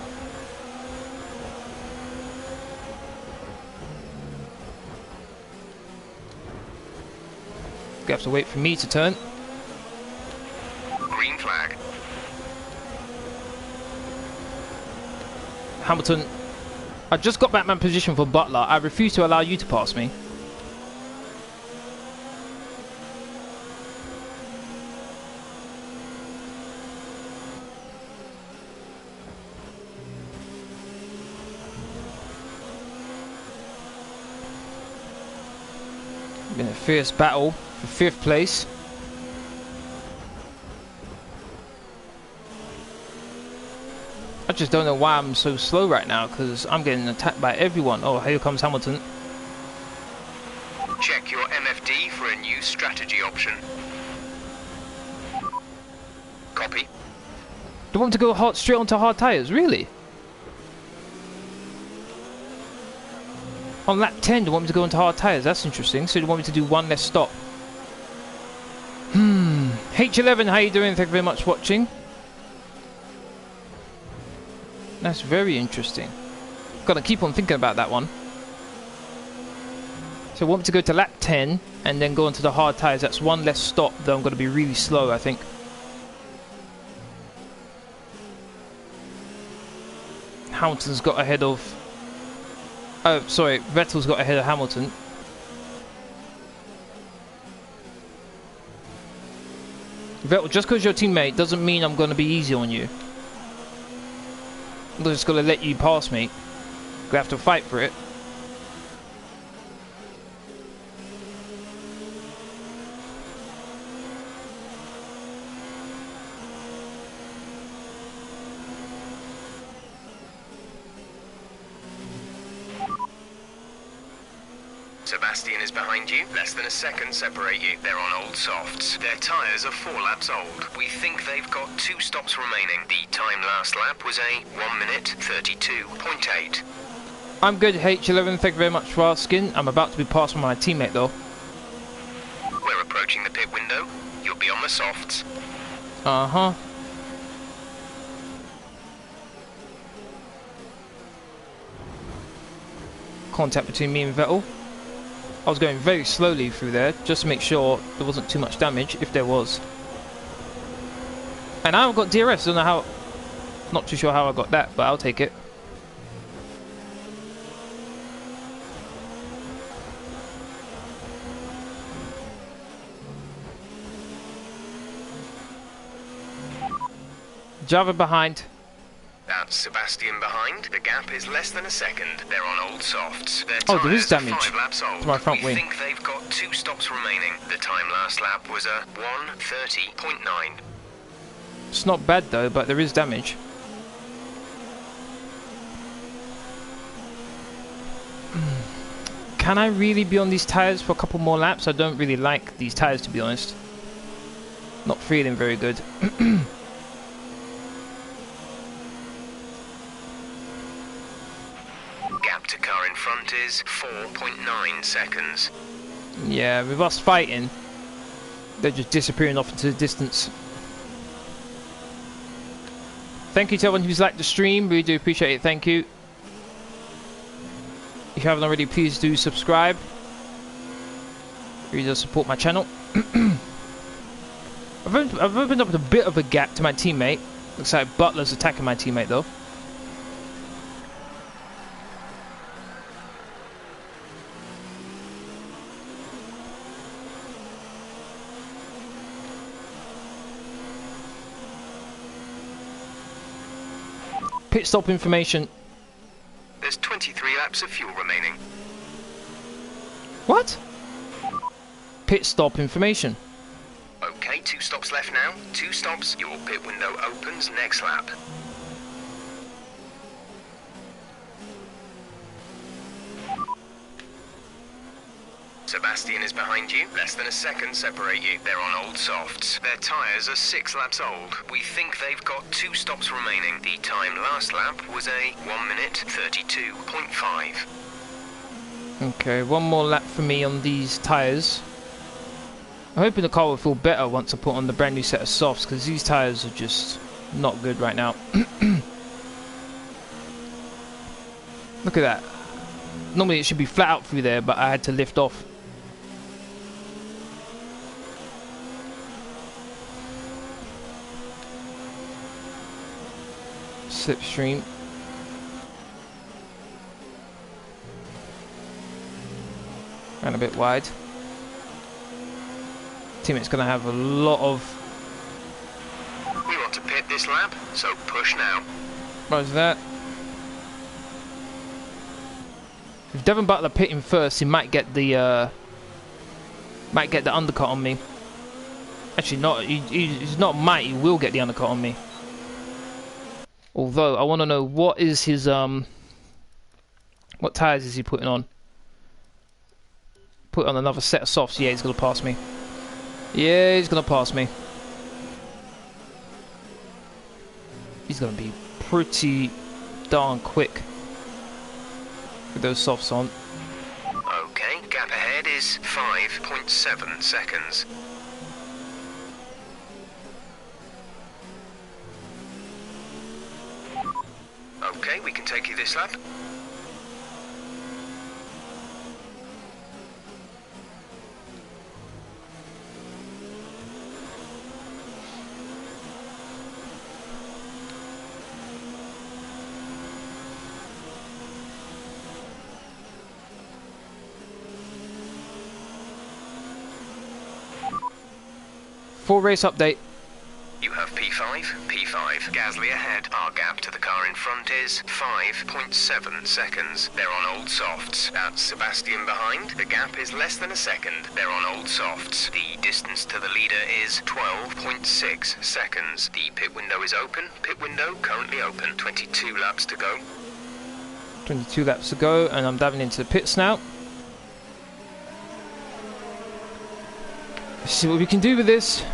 have to wait for me to turn. Green flag. Hamilton, I just got back my position for Butler. I refuse to allow you to pass me. Been a fierce battle for 5th place. I just don't know why I'm so slow right now, because I'm getting attacked by everyone. Oh, here comes Hamilton. Check your MFD for a new strategy option. Copy. They want to go hard, straight onto hard tyres, really? On lap 10, they want me to go into hard tyres. That's interesting. So they want me to do 1 less stop. H11, how you doing? Thank you very much for watching. That's very interesting. Gotta keep on thinking about that one. So I want me to go to lap 10 and then go into the hard tyres. That's one less stop, though I'm going to be really slow, I think. Hamilton's got ahead of... Oh, sorry, Vettel's got ahead of Hamilton. Vettel, just because you're a teammate doesn't mean I'm going to be easy on you. I'm just going to let you pass me. We have to fight for it. Sebastian is behind you. Less than a second separate you. They're on old softs. Their tyres are 4 laps old. We think they've got 2 stops remaining. The time last lap was a 1 minute 32.8. I'm good, H11. Thank you very much for asking. I'm about to be passed by my teammate, though. We're approaching the pit window. You'll be on the softs. Uh-huh. Contact between me and Vettel. I was going very slowly through there, just to make sure there wasn't too much damage, if there was. And I've got DRS, don't know how... Not too sure how I got that, but I'll take it. Java behind. That's Sebastian behind. The gap is less than a second. They're on old softs. Their Oh, there is tyres are damage 5 laps old. to my front wing. We think they've got 2 stops remaining. The time last lap was a 1:30.9. It's not bad though, but there is damage. Can I really be on these tyres for a couple more laps? I don't really like these tyres, to be honest. Not feeling very good. Gap to car in front is 4.9 seconds. Yeah, with us fighting, they're just disappearing off into the distance. Thank you to everyone who's liked the stream. Really do appreciate it. Thank you. If you haven't already, please do subscribe. Really does support my channel. I've opened up a bit of a gap to my teammate. Looks like Butler's attacking my teammate though. Pit stop information. There's 23 laps of fuel remaining. What? Pit stop information. Okay, 2 stops left now. 2 stops. Your pit window opens next lap. Sebastian is behind you. Less than a second separate you. They're on old softs. Their tyres are 6 laps old. We think they've got 2 stops remaining. The time last lap was a 1 minute 32.5. Okay, one more lap for me on these tyres. I'm hoping the car will feel better once I put on the brand new set of softs, because these tyres are just not good right now. Look at that. Normally it should be flat out through there, but I had to lift off. Slipstream. Ran a bit wide. Teammate's going to have a lot of... We want to pit this lap, so push now. What's that? If Devon Butler pit him first, he might get the undercut on me. Actually, not. He's not might. He will get the undercut on me. Although I want to know what is his what tires is he putting on? Put on another set of softs. Yeah, he's gonna pass me. Yeah, he's gonna pass me. He's gonna be pretty darn quick with those softs on. Okay, gap ahead is 5.7 seconds. Okay, we can take you this lap. Full race update. You have P5, P5. Gasly ahead. Our gap to the car in front is 5.7 seconds. They're on old softs. That's Sebastian behind. The gap is less than a second. They're on old softs. The distance to the leader is 12.6 seconds. The pit window is open. Pit window currently open. 22 laps to go. 22 laps to go, and I'm diving into the pits now. Let's see what we can do with this.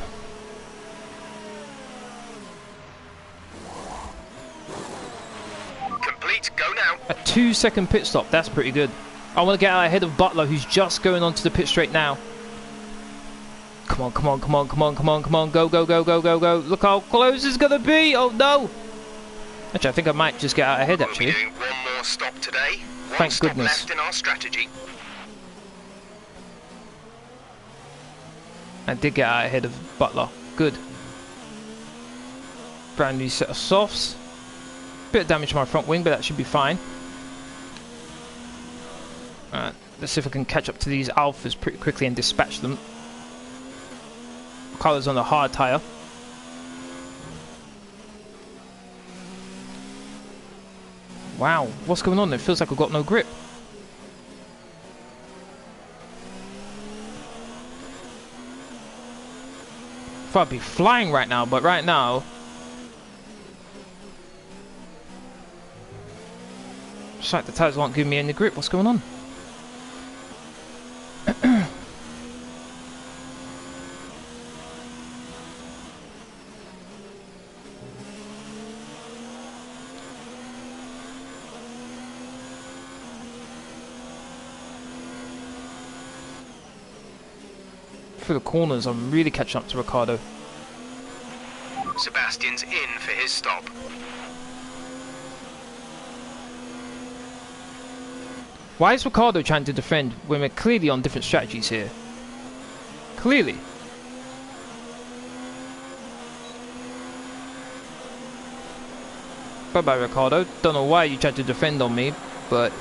Go now. A 2-second pit stop, that's pretty good. I want to get out ahead of Butler, who's just going onto the pit straight now. Come on, come on, come on, come on, come on, come on. Go, go, go, go, go, go. Look how close it's going to be. Oh, no. Actually, I think I might just get out ahead, actually. We'll be doing one more stop today. Thank goodness. Left in our strategy. I did get out ahead of Butler. Good. Brand new set of softs. Bit of damage to my front wing, but that should be fine. Alright, let's see if I can catch up to these Alphas pretty quickly and dispatch them. Carlos on the hard tyre. Wow, what's going on? It feels like I've got no grip. Thought I'd be flying right now, but right now it's like the tyres aren't giving me any grip. What's going on? Through the corners, I'm really catching up to Ricardo. Sebastian's in for his stop. Why is Ricardo trying to defend when we're clearly on different strategies here? Clearly. Bye-bye, Ricardo. Don't know why you tried to defend on me, but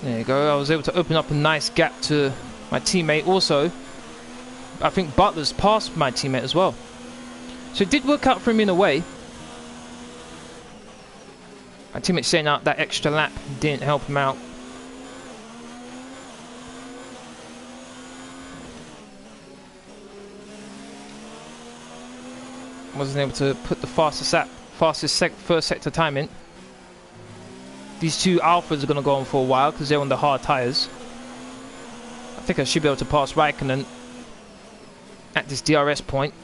there you go. I was able to open up a nice gap to my teammate. Also, I think Butler's passed my teammate as well. So it did work out for him in a way. My teammate setting out that extra lap didn't help him out. Wasn't able to put the fastest first sector time in. These two Alphas are going to go on for a while because they're on the hard tyres. I think I should be able to pass Raikkonen at this DRS point.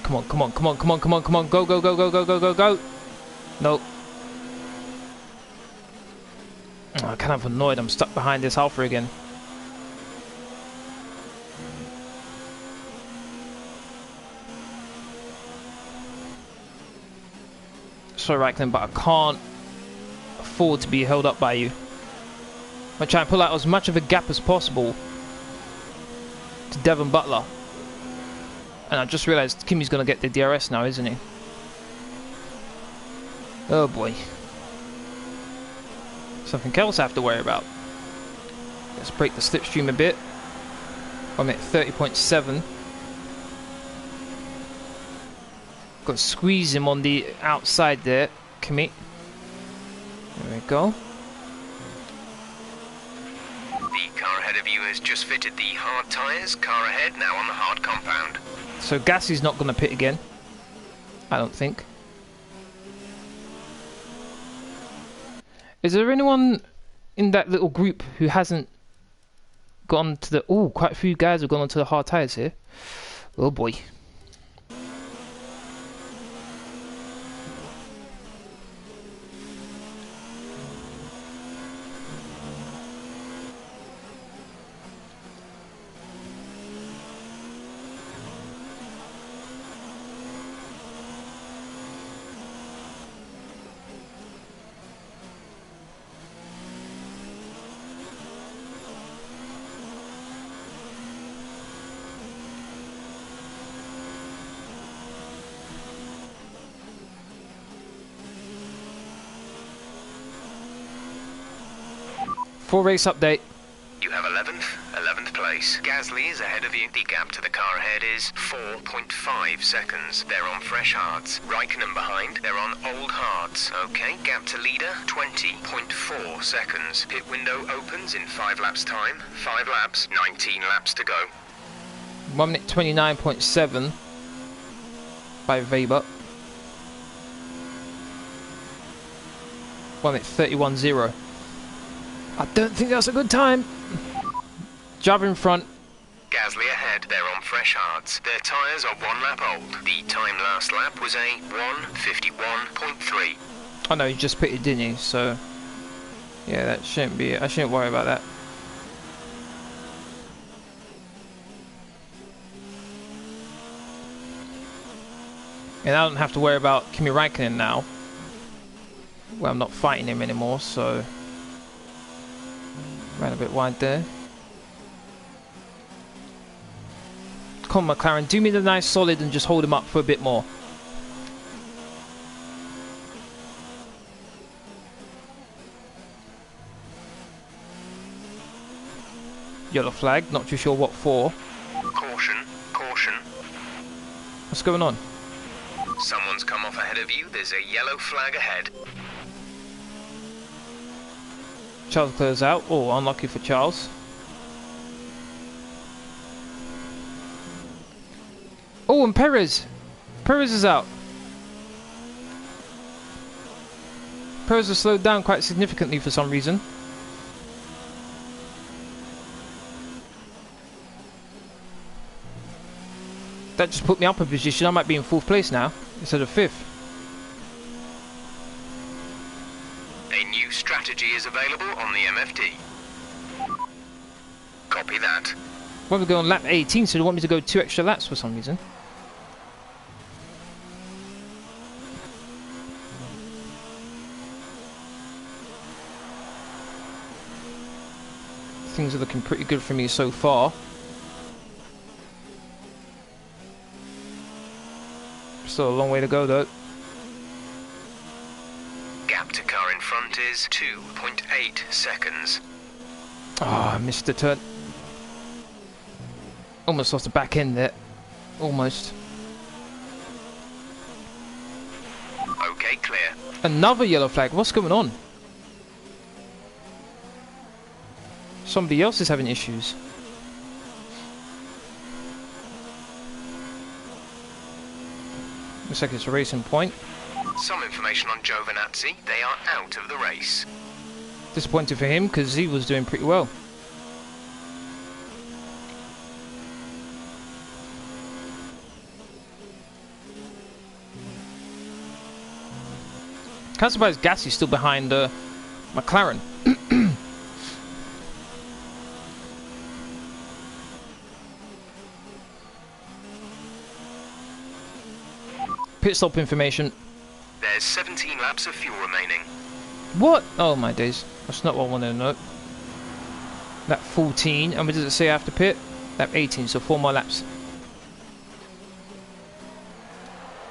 Come on, come on, come on, come on, come on, come on. Go, go, go, go, go, go, go, go. Nope. Oh, I'm kind of annoyed. I'm stuck behind this Alpha again. Sorry, Raikkonen, but I can't afford to be held up by you. I'm going to try and pull out as much of a gap as possible to Devon Butler. And I just realised Kimi's going to get the DRS now, isn't he? Oh boy. Something else I have to worry about. Let's break the slipstream a bit. I'm at 30.7. Got to squeeze him on the outside there, Kimi. There we go. The car ahead of you has just fitted the hard tyres. Car ahead now on the hard compound. So Gassie's not going to pit again, I don't think. Is there anyone in that little group who hasn't gone to the... Oh, quite a few guys have gone onto the hard tyres here. Oh boy. Full race update. You have 11th place. Gasly is ahead of you. The gap to the car ahead is 4.5 seconds. They're on fresh hards. Raikkonen behind. They're on old hards. Okay, gap to leader, 20.4 seconds. Pit window opens in 5 laps time. 5 laps, 19 laps to go. 1 minute 29.7 by Weber. 1 minute 31.0. I don't think that's a good time. Driver in front. Gasly ahead, they're on fresh hards. Their tyres are 1 lap old. The time last lap was a 1:51.3. Oh no, he just pitted, didn't he? So, yeah, that shouldn't be, I shouldn't worry about that. And I don't have to worry about Kimi Raikkonen now. Well, I'm not fighting him anymore, so... Ran a bit wide there. Come on, McLaren, do me the nice solid and just hold him up for a bit more. Yellow flag, not too sure what for. Caution, caution. What's going on? Someone's come off ahead of you. There's a yellow flag ahead. Charles clears out. Oh, unlucky for Charles. Oh, and Perez. Perez is out. Perez has slowed down quite significantly for some reason. That just put me up in position. I might be in 4th place now instead of 5th. A new strategy is available on the MFD. Copy that. Well, we're going on lap 18, so they want me to go 2 extra laps for some reason. Things are looking pretty good for me so far. Still a long way to go though. Gap to car in front is 2.8 seconds. Ah, I missed the turn. Almost lost the back end there. Almost. Okay, clear. Another yellow flag. What's going on? Somebody else is having issues. Looks like it's a racing point. Some information on Giovinazzi. They are out of the race. Disappointed for him because he was doing pretty well. Can't surprise Gasly's still behind McLaren. Pit stop information. There's 17 laps of fuel remaining. What? Oh my days. That's not what I wanted to know. Lap 14. And what does it say after pit? Lap 18, so 4 more laps.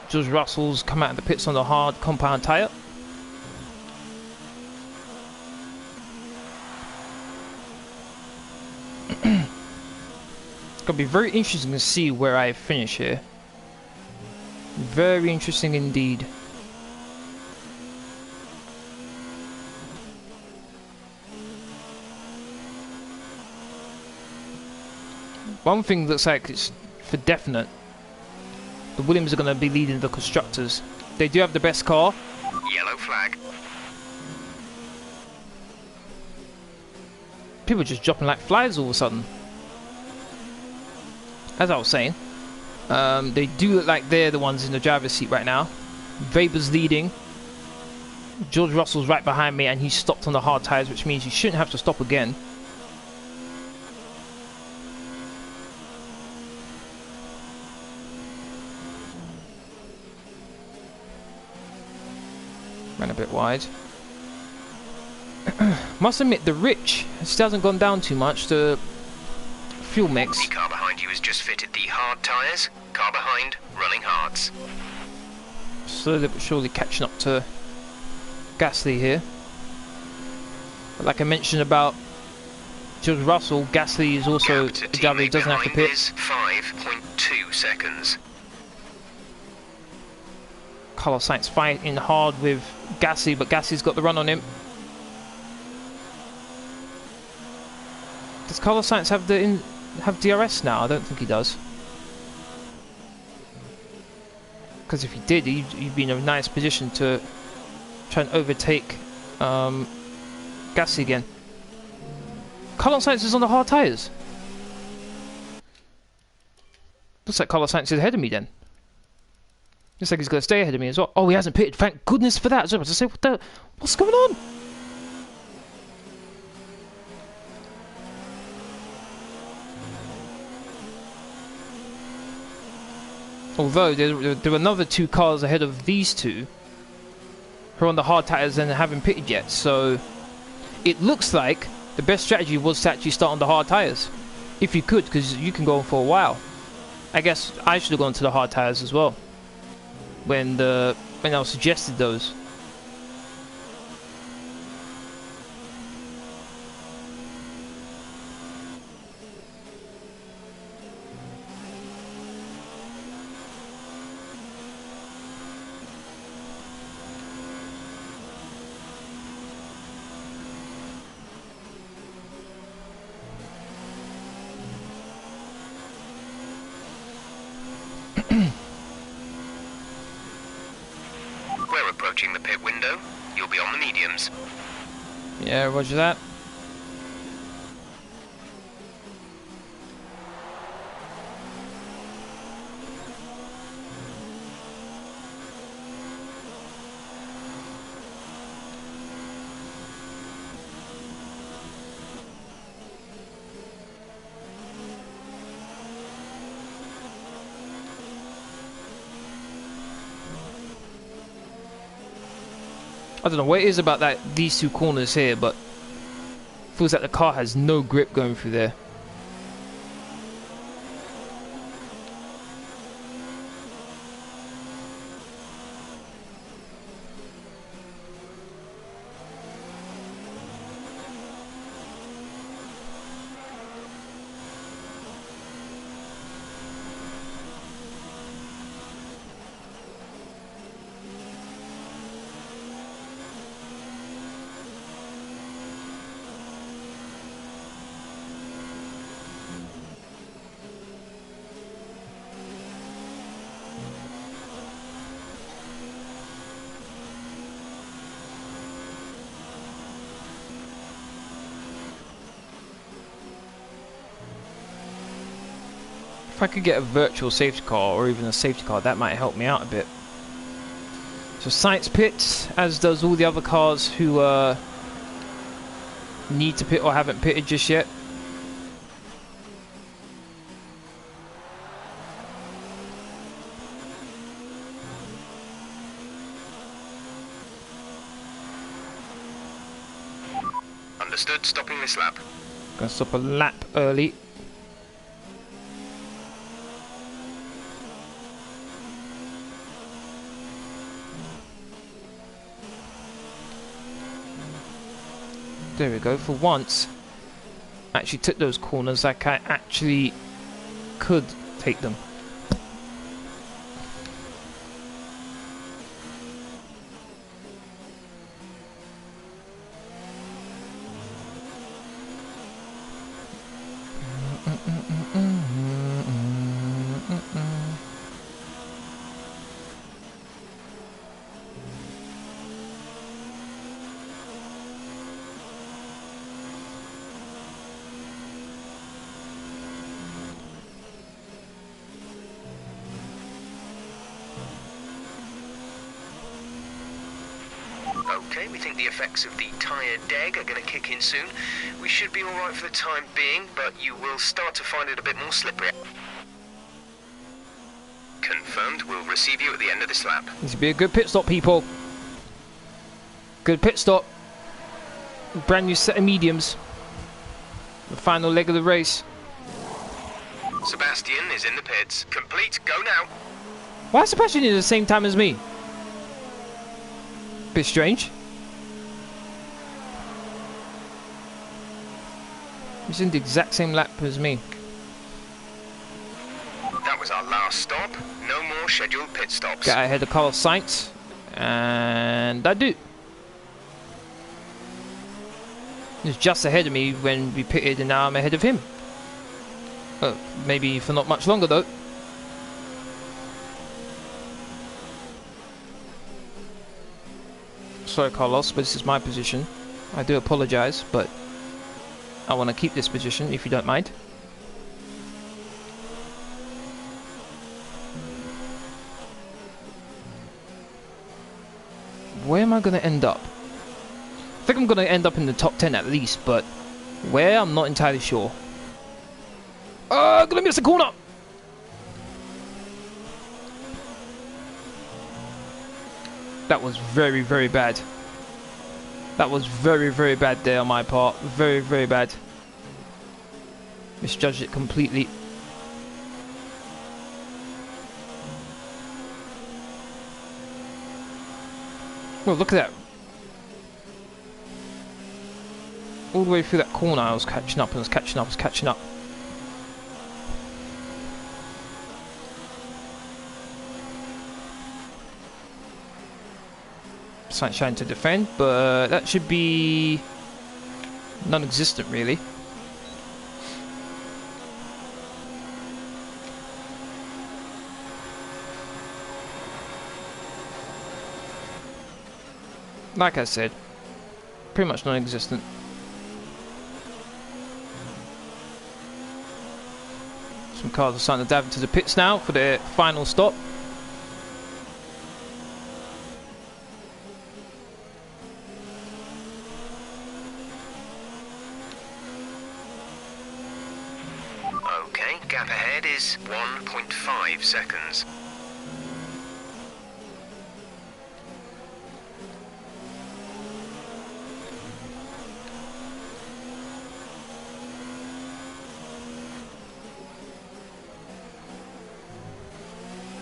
George Russell's come out of the pits on the hard compound tyre. It's going to be very interesting to see where I finish here. Very interesting indeed. One thing looks like it's for definite. The Williams are going to be leading the constructors. They do have the best car. Yellow flag. People are just dropping like flies all of a sudden. As I was saying, they do look like they're the ones in the driver's seat right now. Weber's leading. George Russell's right behind me and he's stopped on the hard tyres, which means he shouldn't have to stop again. Ran a bit wide. Must admit, the rich still hasn't gone down too much. The fuel mix. The car behind you has just fitted the hard tyres. Car behind, running hards. Slowly but surely catching up to Gasly here. But like I mentioned about George Russell, Gasly is also a driver who doesn't have to pit. 5.2 seconds. Carlos Sainz fighting hard with Gasly, but Gasly's got the run on him. Does Carlos Sainz have DRS now? I don't think he does. Because if he did, he'd be in a nice position to try and overtake Gasly again. Carlos Sainz is on the hard tyres. Looks like Carlos Sainz is ahead of me then. Looks like he's going to stay ahead of me as well. Oh, he hasn't pitted. Thank goodness for that. I was about to say, what's going on? Although there were another 2 cars ahead of these 2 who are on the hard tyres and haven't pitted yet. So it looks like the best strategy was to actually start on the hard tyres. If you could, because you can go on for a while. I guess I should have gone to the hard tyres as well. When I was suggested those. We're approaching the pit window. You'll be on the mediums. Yeah, roger that. I don't know what it is about these 2 corners here, but feels like the car has no grip going through there. If I could get a virtual safety car or even a safety car, that might help me out a bit. So Sainz pits, as does all the other cars who need to pit or haven't pitted just yet. Understood, stopping this lap. Gonna stop a lap early. There we go, for once I actually took those corners like I actually could take them. Okay, we think the effects of the tyre deg are going to kick in soon. We should be alright for the time being, but you will start to find it a bit more slippery. Confirmed, we'll receive you at the end of this lap. This will be a good pit stop, people. Good pit stop. Brand new set of mediums. The final leg of the race. Sebastian is in the pits. Complete, go now. Why is Sebastian in the same time as me? Bit strange. He's in the exact same lap as me. That was our last stop. No more scheduled pit stops. Get ahead of Carlos Sainz, and I do. He was just ahead of me when we pitted, and now I'm ahead of him. Maybe for not much longer though. Sorry, Carlos, but this is my position. I do apologize, but I want to keep this position if you don't mind. Where am I going to end up? I think I'm going to end up in the top 10 at least, but where, I'm not entirely sure. I'm going to miss the corner! That was very, very bad. That was very, very bad there on my part. Very, very bad. Misjudged it completely. Well, look at that. All the way through that corner I was catching up and was catching up, was catching up. Sunshine to defend, but that should be non-existent really. Like I said, pretty much non-existent. Some cars are starting to dive into the pits now for their final stop. Okay, gap ahead is 1.5 seconds.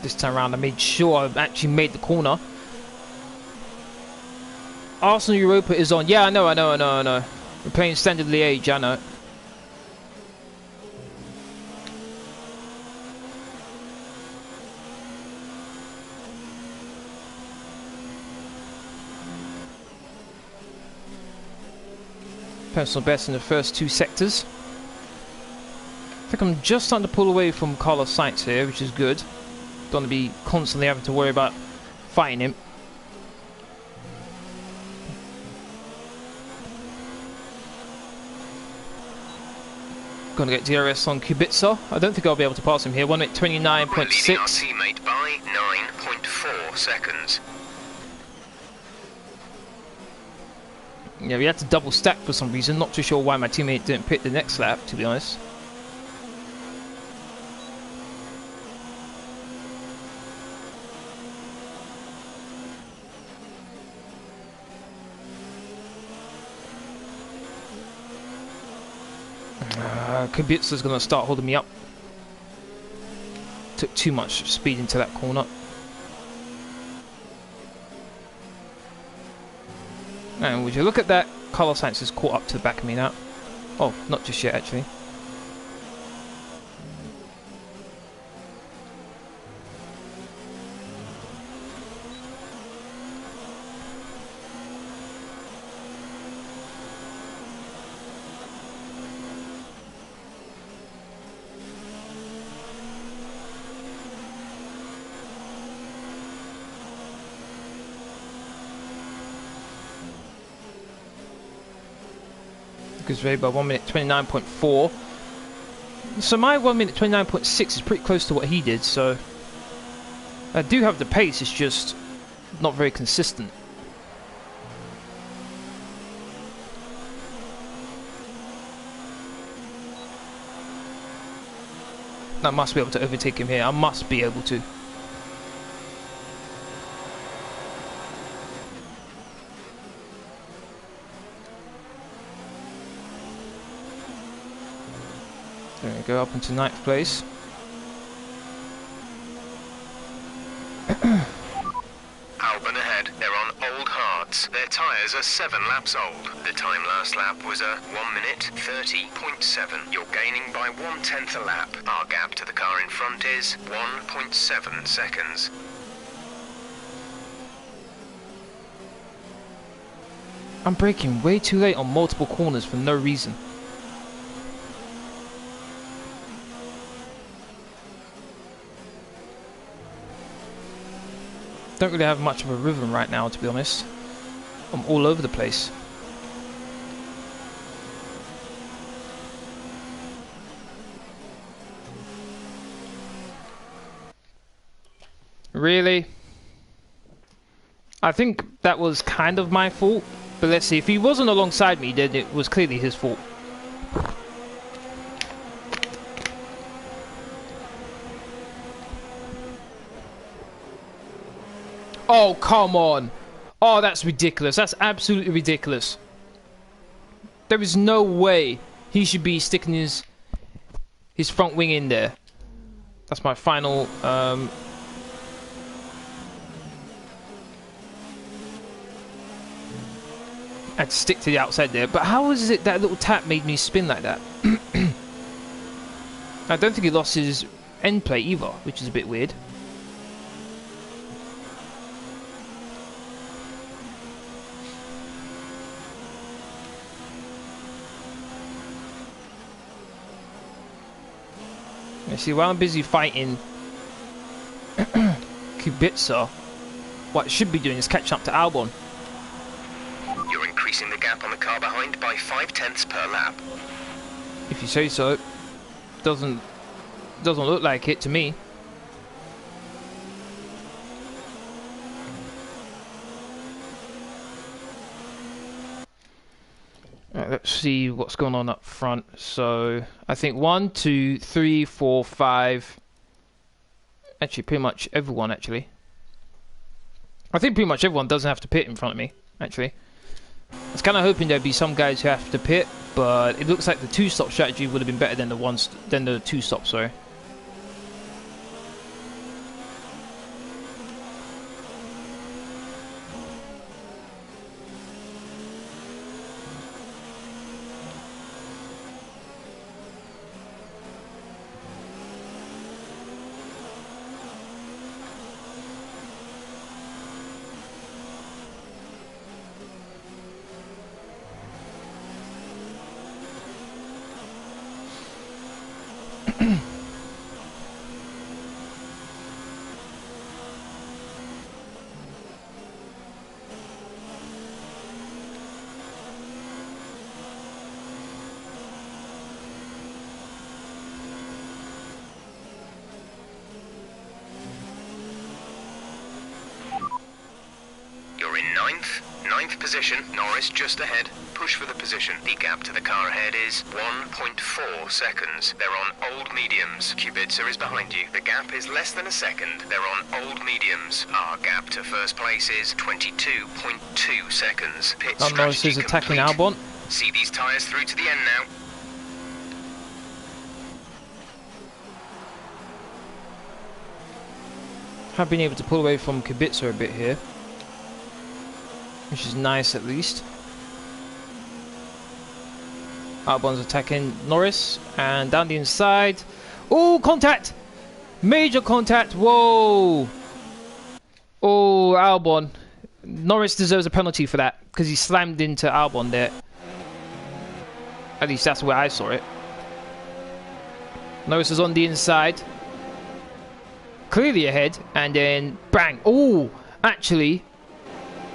This time around I made sure I actually made the corner. Arsenal Europa is on. Yeah, I know. We're playing Standard Liège, I know. Personal best in the first two sectors. I think I'm just starting to pull away from Carlos Sainz here, which is good. Don't want to be constantly having to worry about fighting him. Gonna get DRS on Kubica. I don't think I'll be able to pass him here. 1 minute 29.6. Leading our teammate by 9.4 seconds. Yeah, we had to double stack for some reason. Not too sure why my teammate didn't pit the next lap, to be honest. Kubica's going to start holding me up. Took too much speed into that corner. And would you look at that? Carlos Sainz has caught up to the back of me now. Oh, not just yet actually. Because Weber 1 minute 29.4. So my 1 minute 29.6 is pretty close to what he did, so I do have the pace, it's just not very consistent. I must be able to overtake him here, I must be able to. There we go, up into 9th place. Albon ahead, they're on Old Hart. teammates. Their tyres are 7 laps old. The time last lap was a 1 minute 30.7. You're gaining by 1/10 a lap. Our gap to the car in front is 1.7 seconds. I'm braking way too late on multiple corners for no reason. Don't really have much of a rhythm right now, to be honest. I'm all over the place. Really? I think that was kind of my fault. But let's see, if he wasn't alongside me, then it was clearly his fault. Oh, come on. Oh, that's ridiculous. That's absolutely ridiculous. There is no way he should be sticking his front wing in there. That's my final... I had to stick to the outside there. But how is it that little tap made me spin like that? I don't think he lost his end plate either, which is a bit weird. You see, while I'm busy fighting Kubica, what I should be doing is catching up to Albon. You're increasing the gap on the car behind by 0.5 per lap. If you say so. Doesn't look like it to me. Right, let's see what's going on up front. So I think 1, 2, 3, 4, 5. Actually, pretty much everyone. Actually, I think pretty much everyone doesn't have to pit in front of me. Actually, I was kind of hoping there'd be some guys who have to pit, but it looks like the 2-stop strategy would have been better than the 2-stop. Sorry. You're in ninth position. Norris just ahead. Push for the position. The gap to the car ahead is 1.4 seconds. They're on old mediums. Kubica is behind you. The gap is less than a second. They're on old mediums. Our gap to first place is 22.2 seconds. Pit strategy Norris is attacking Albon. See these tyres through to the end now. Have been able to pull away from Kubica a bit here, which is nice at least. Albon's attacking Norris, and down the inside. Oh, contact! Major contact, whoa! Oh, Albon. Norris deserves a penalty for that, because he slammed into Albon there. At least that's where I saw it. Norris is on the inside. Clearly ahead, and then bang! Oh, actually,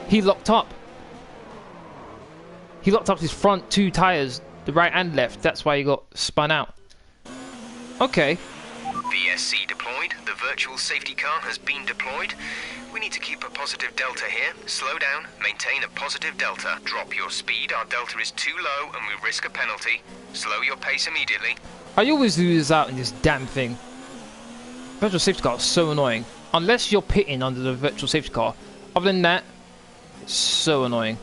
he locked up. He locked up his front 2 tyres, the right and left. That's why he got spun out. Okay. VSC deployed. The virtual safety car has been deployed. We need to keep a positive delta here. Slow down, maintain a positive delta. Drop your speed. Our delta is too low and we risk a penalty. Slow your pace immediately. I always lose out in this damn thing. Virtual safety car is so annoying. Unless you're pitting under the virtual safety car. Other than that, it's so annoying.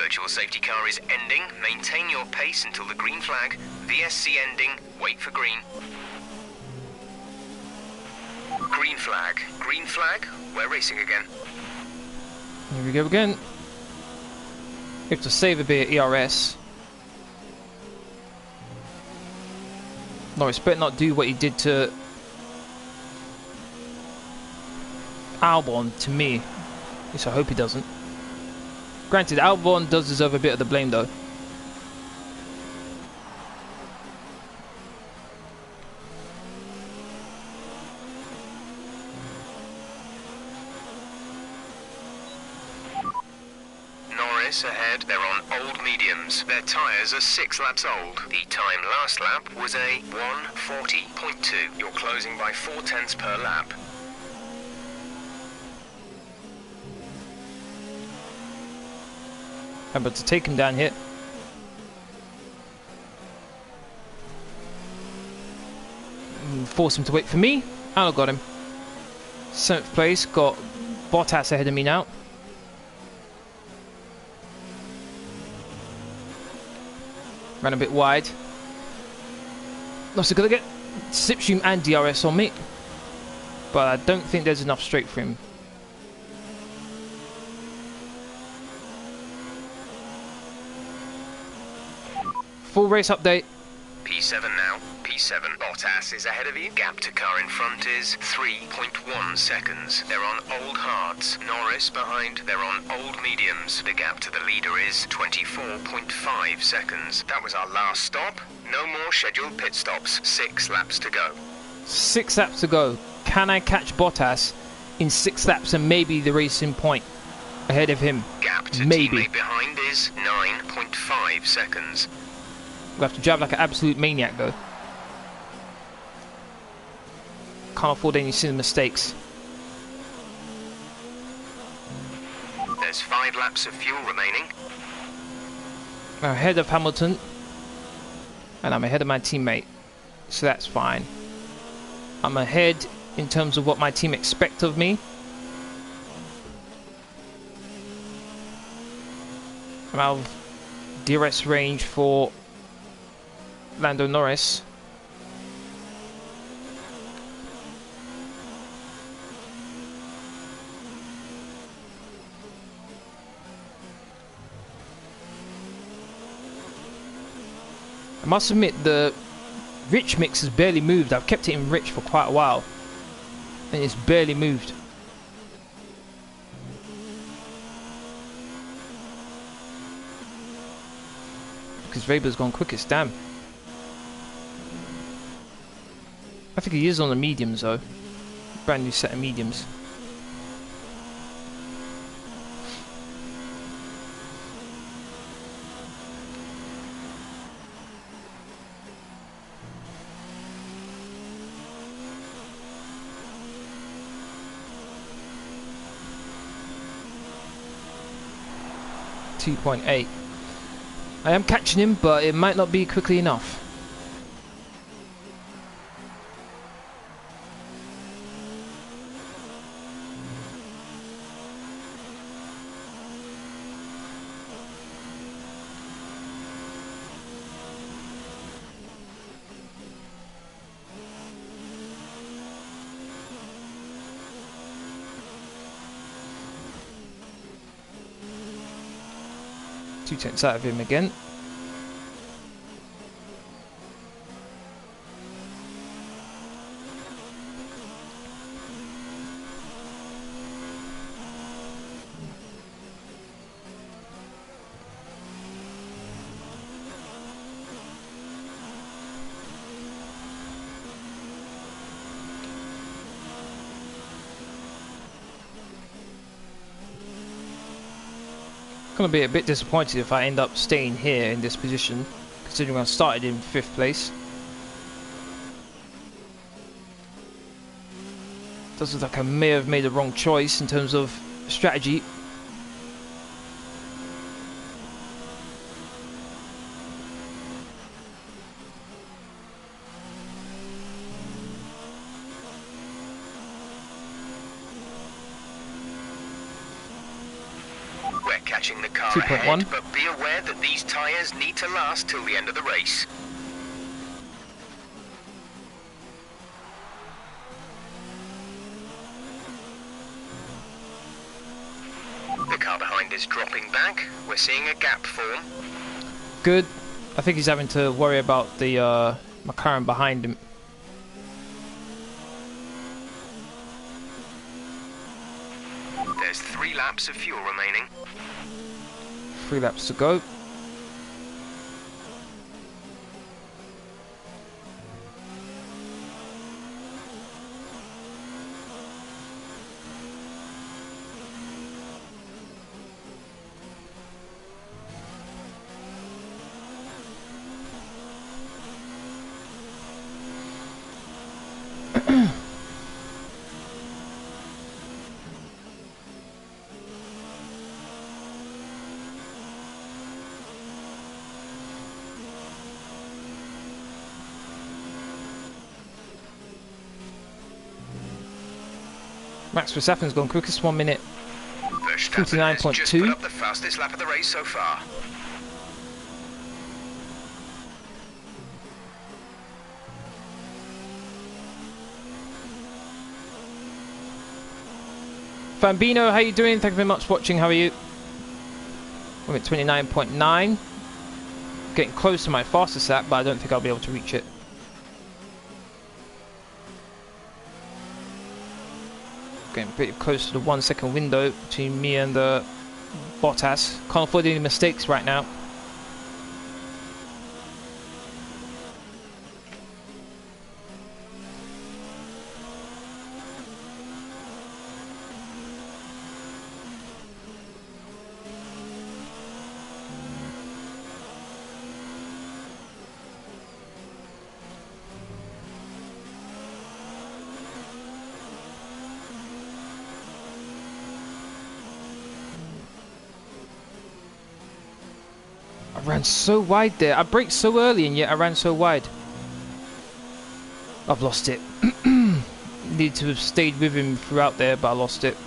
virtual safety car is ending. Maintain your pace until the green flag. VSC ending. Wait for green. Green flag. Green flag. We're racing again. Here we go again. We have to save a bit of ERS. Norris better not do what he did to Albon to me. At least I hope he doesn't. Granted, Albon does deserve a bit of the blame though. Norris ahead. They're on old mediums. Their tyres are 6 laps old. The time last lap was a 1:40.2. You're closing by 0.4 per lap. Able to take him down here. Force him to wait for me. And I got him. 7th place. Got Bottas ahead of me now. Ran a bit wide. Not so gonna get slipstream and DRS on me. But I don't think there's enough straight for him. Full race update. P7 now. P7. Bottas is ahead of you. Gap to car in front is 3.1 seconds. They're on old hards. Norris behind. They're on old mediums. The gap to the leader is 24.5 seconds. That was our last stop. No more scheduled pit stops. 6 laps to go. 6 laps to go. Can I catch Bottas in 6 laps and maybe the racing point ahead of him? Gap to maybe. teammate behind is 9.5 seconds. We have to drive like an absolute maniac though. Can't afford any silly mistakes. There's 5 laps of fuel remaining. I'm ahead of Hamilton. And I'm ahead of my teammate. So that's fine. I'm ahead in terms of what my team expect of me. I'm out of DRS range for Lando Norris. I must admit the rich mix has barely moved. I've kept it in rich for quite a while and it's barely moved. Because Weber's gone quickest, damn. I think he is on the mediums though. Brand new set of mediums. .8. I am catching him, but it might not be quickly enough. Two tenths out of him again. Gonna be a bit disappointed if I end up staying here in this position, considering I started in 5th place. Does look like I may have made the wrong choice in terms of strategy. catching the car 2.1. ahead, but be aware that these tyres need to last till the end of the race. The car behind is dropping back. We're seeing a gap form. Good. I think he's having to worry about the McLaren behind him. There's 3 laps of fuel remaining. 3 laps to go. Max Verstappen's gone quickest, 1 minute. Verstappen has just put 49.2. up the fastest lap of the race so far. Fambino, how you doing? Thank you very much for watching. How are you? I'm at 29.9. Getting close to my fastest lap, but I don't think I'll be able to reach it. Getting pretty close to the 1 second window between me and Bottas. Can't afford any mistakes right now. I ran so wide there. I braked so early and yet I ran so wide. I've lost it. Need to have stayed with him throughout there, but I lost it.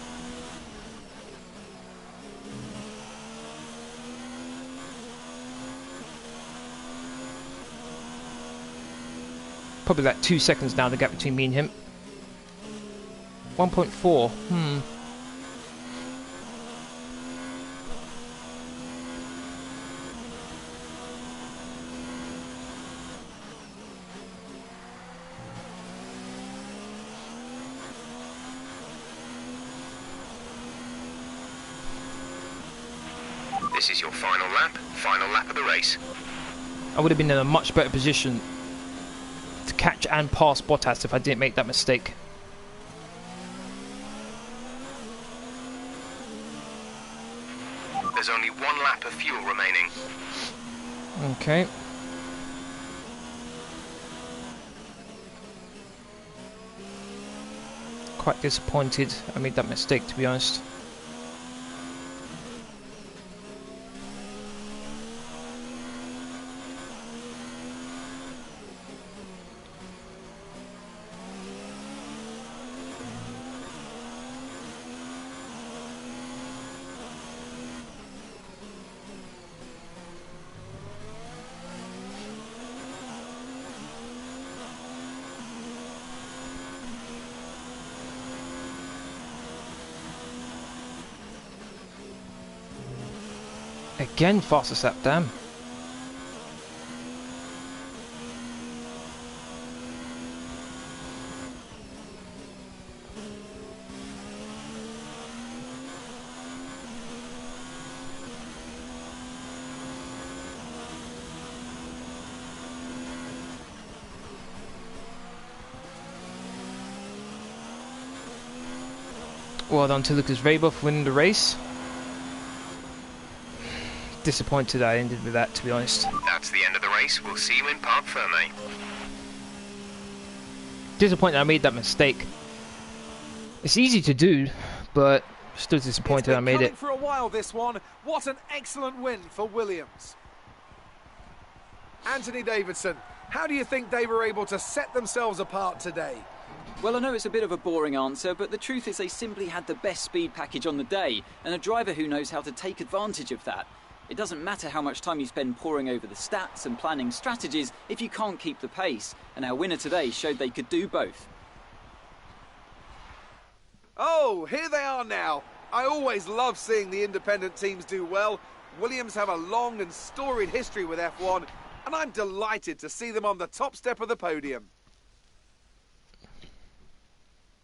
Probably like 2 seconds now, the gap between me and him. 1.4. This is your final lap of the race. I would have been in a much better position to catch and pass Bottas if I didn't make that mistake. There's only 1 lap of fuel remaining. Okay. Quite disappointed I made that mistake, to be honest. Again, fastest lap, damn. Well done to Lucas Weber for winning the race. Disappointed I ended with that, to be honest. That's the end of the race. We'll see you in Parc Fermé. Disappointed I made that mistake. It's easy to do, but still disappointed I made it. For a while, this one. What an excellent win for Williams. Anthony Davidson, how do you think they were able to set themselves apart today? Well, I know it's a bit of a boring answer, but the truth is they simply had the best speed package on the day, and a driver who knows how to take advantage of that. It doesn't matter how much time you spend poring over the stats and planning strategies if you can't keep the pace, and our winner today showed they could do both. Oh, here they are now. I always love seeing the independent teams do well. Williams have a long and storied history with F1, and I'm delighted to see them on the top step of the podium.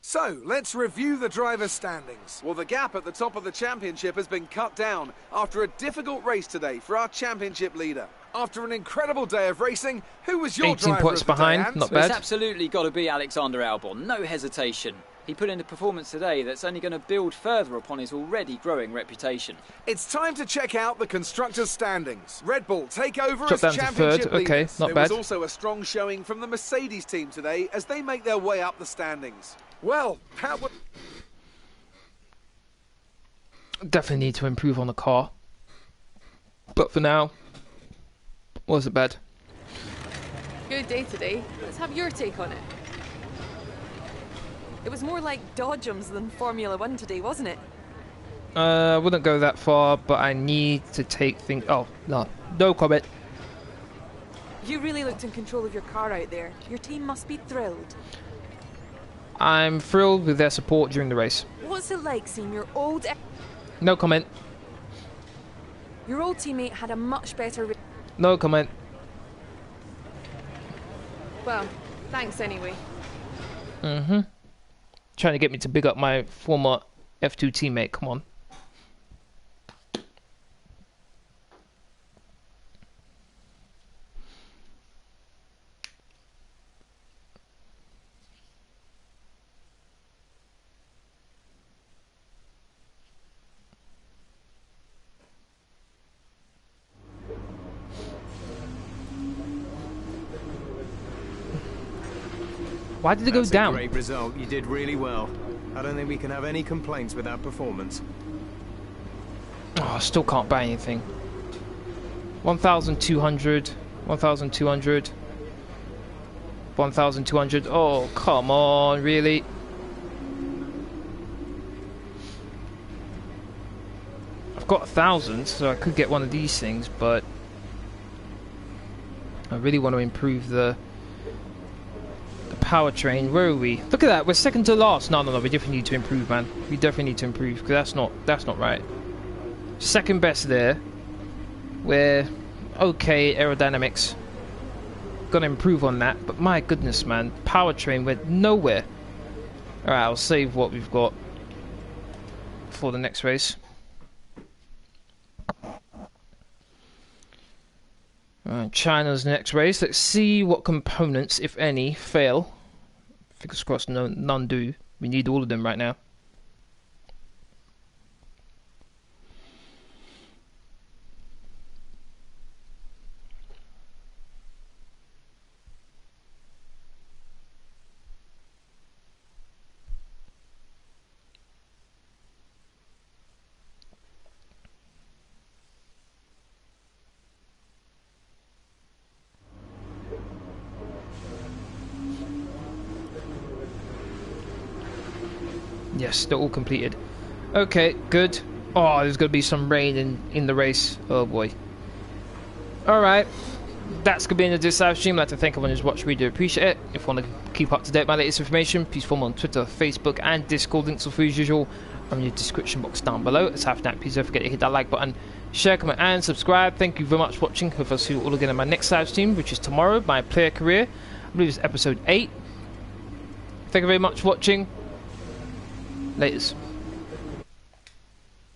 So, let's review the drivers' standings. Well, the gap at the top of the championship has been cut down after a difficult race today for our championship leader. After an incredible day of racing, who was your 18 driver points of the behind, day, not It's bad. absolutely got to be Alexander Albon, no hesitation. He put in a performance today that's only going to build further upon his already growing reputation. It's time to check out the constructors' standings. Red Bull take over Drop as down to championship third. Okay, leaders. not There bad. was also a strong showing from the Mercedes team today as they make their way up the standings. Well, that was... Definitely need to improve on the car. But for now, wasn't bad. Good day today. Let's have your take on it. It was more like Dodgems than Formula 1 today, wasn't it? I wouldn't go that far, but I need to take things... Oh, no comment. You really looked in control of your car out there. Your team must be thrilled. I'm thrilled with their support during the race. What's it like seeing your old... No comment. Your old teammate had a much better... No comment. Well, thanks anyway. Trying to get me to big up my former F2 teammate. Come on. Why did it go That's down? a great result. You did really well. I don't think we can have any complaints with that performance. Oh, I still can't buy anything. 1,200, 1,200, 1,200. Oh, come on, really? I've got 1,000, so I could get one of these things, but I really want to improve the powertrain. Where are we? Look at that, we're second to last. No, we definitely need to improve, man. We definitely need to improve, because that's not right. Second best there. We're okay, aerodynamics. Gotta improve on that, but my goodness, man, powertrain, we're nowhere. Alright, I'll save what we've got for the next race. China's next race. Let's see what components, if any, fail. Fingers crossed, none do. We need all of them right now. Yes, they're all completed. Okay, good. Oh, there's going to be some rain in the race. Oh boy. Alright. That's going to be in this live stream. I'd like to thank everyone who's watched. Really do appreciate it. If you want to keep up to date with my latest information, please follow me on Twitter, Facebook, and Discord. Links are free as usual in the description box down below. It's half that. Please don't forget to hit that like button, share, comment, and subscribe. Thank you very much for watching. Hope I'll see you all again in my next live stream, which is tomorrow, my player career. I believe it's episode 8. Thank you very much for watching. Laters.